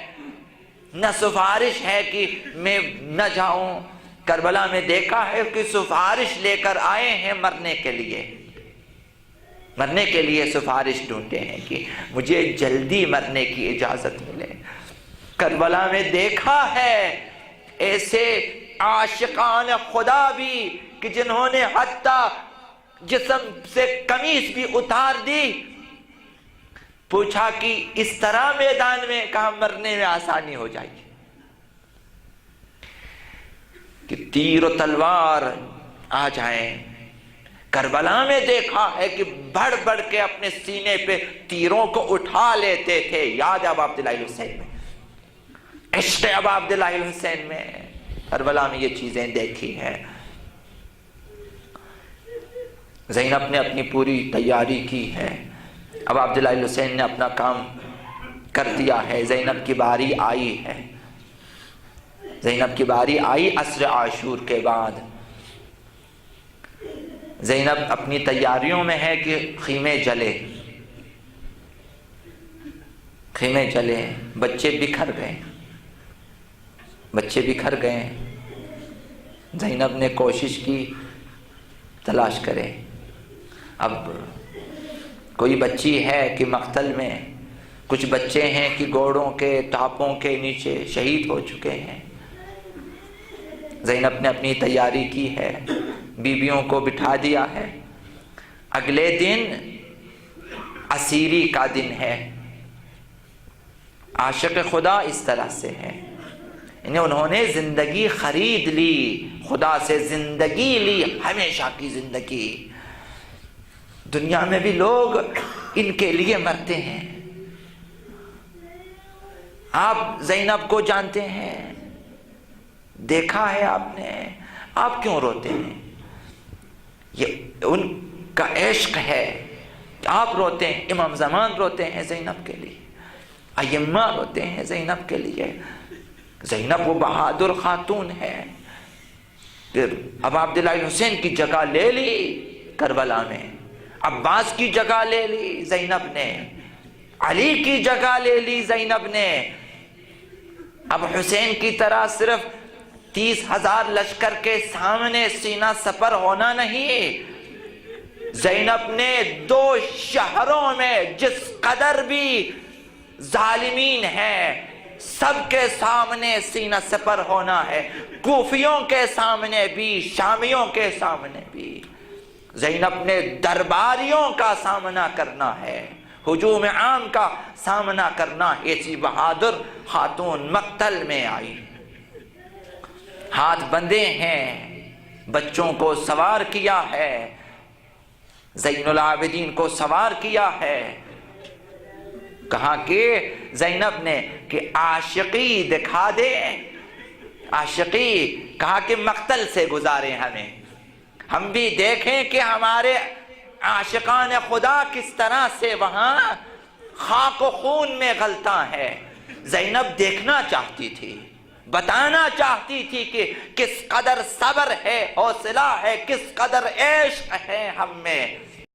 نہ سفارش ہے کہ میں نہ جاؤں۔ کربلا میں دیکھا ہے کہ سفارش لے کر آئے ہیں مرنے کے لیے، مرنے کے لیے سفارش ڈھونڈتے ہیں کہ مجھے جلدی مرنے کی اجازت ملے۔ کربلا میں دیکھا ہے ایسے عاشقان خدا بھی کہ جنہوں نے حتیٰ جسم سے قمیص بھی اتار دی، پوچھا کہ اس طرح میدان میں کہاں مرنے میں آسانی ہو جائے گی، کہ تیر و تلوار آ جائیں۔ کربلا میں دیکھا ہے کہ بڑھ بڑھ کے اپنے سینے پہ تیروں کو اٹھا لیتے تھے، یاد ہے ابا عبداللہ الحسین میں، عشق ابا عبداللہ الحسین میں، کربلا میں یہ چیزیں دیکھی ہیں۔ زینب نے اپنی پوری تیاری کی ہے، ابا عبداللہ الحسین نے اپنا کام کر دیا ہے۔ زینب کی باری آئی ہے، زینب کی باری آئی عصر عاشور کے بعد۔ زینب اپنی تیاریوں میں ہے کہ خیمے جلے، خیمے جلے، بچے بکھر گئے، زینب نے کوشش کی تلاش کرے۔ اب کوئی بچی ہے کہ مقتل میں، کچھ بچے ہیں کہ گھوڑوں کے ٹاپوں کے نیچے شہید ہو چکے ہیں۔ زینب نے اپنی تیاری کی ہے، بیویوں کو بٹھا دیا ہے۔ اگلے دن اسیری کا دن ہے۔ عاشق خدا اس طرح سے ہے، انہوں نے زندگی خرید لی، خدا سے زندگی لی، ہمیشہ کی زندگی۔ دنیا میں بھی لوگ ان کے لیے مرتے ہیں۔ آپ زینب کو جانتے ہیں، دیکھا ہے آپ نے، آپ کیوں روتے ہیں؟ یہ ان کا عشق ہے، آپ روتے ہیں۔ امام زمان روتے ہیں زینب کے لیے، ائمہ روتے ہیں زینب کے لیے۔ زینب وہ بہادر خاتون ہے، پھر اب عبداللہ حسین کی جگہ لے لی کربلا میں، عباس کی جگہ لے لی زینب نے، علی کی جگہ لے لی زینب نے۔ اب حسین کی طرح صرف 30,000 لشکر کے سامنے سینہ سپر ہونا نہیں، زینب نے 2 شہروں میں جس قدر بھی ظالمین ہیں سب کے سامنے سینہ سپر ہونا ہے، کوفیوں کے سامنے بھی، شامیوں کے سامنے بھی۔ زینب نے درباریوں کا سامنا کرنا ہے، ہجوم عام کا سامنا کرنا۔ ایسی بہادر خاتون مقتل میں آئی، ہاتھ بندھے ہیں، بچوں کو سوار کیا ہے، زین العابدین کو سوار کیا ہے۔ کہا کہ زینب نے کہ عاشقی دکھا دے، عاشقی، کہا کہ مقتل سے گزارے ہمیں، ہم بھی دیکھیں کہ ہمارے عاشقان خدا کس طرح سے وہاں خاک و خون میں غلطاں ہے۔ زینب دیکھنا چاہتی تھی، بتانا چاہتی تھی کہ کس قدر صبر ہے، حوصلہ ہے، کس قدر عشق ہے ہم میں۔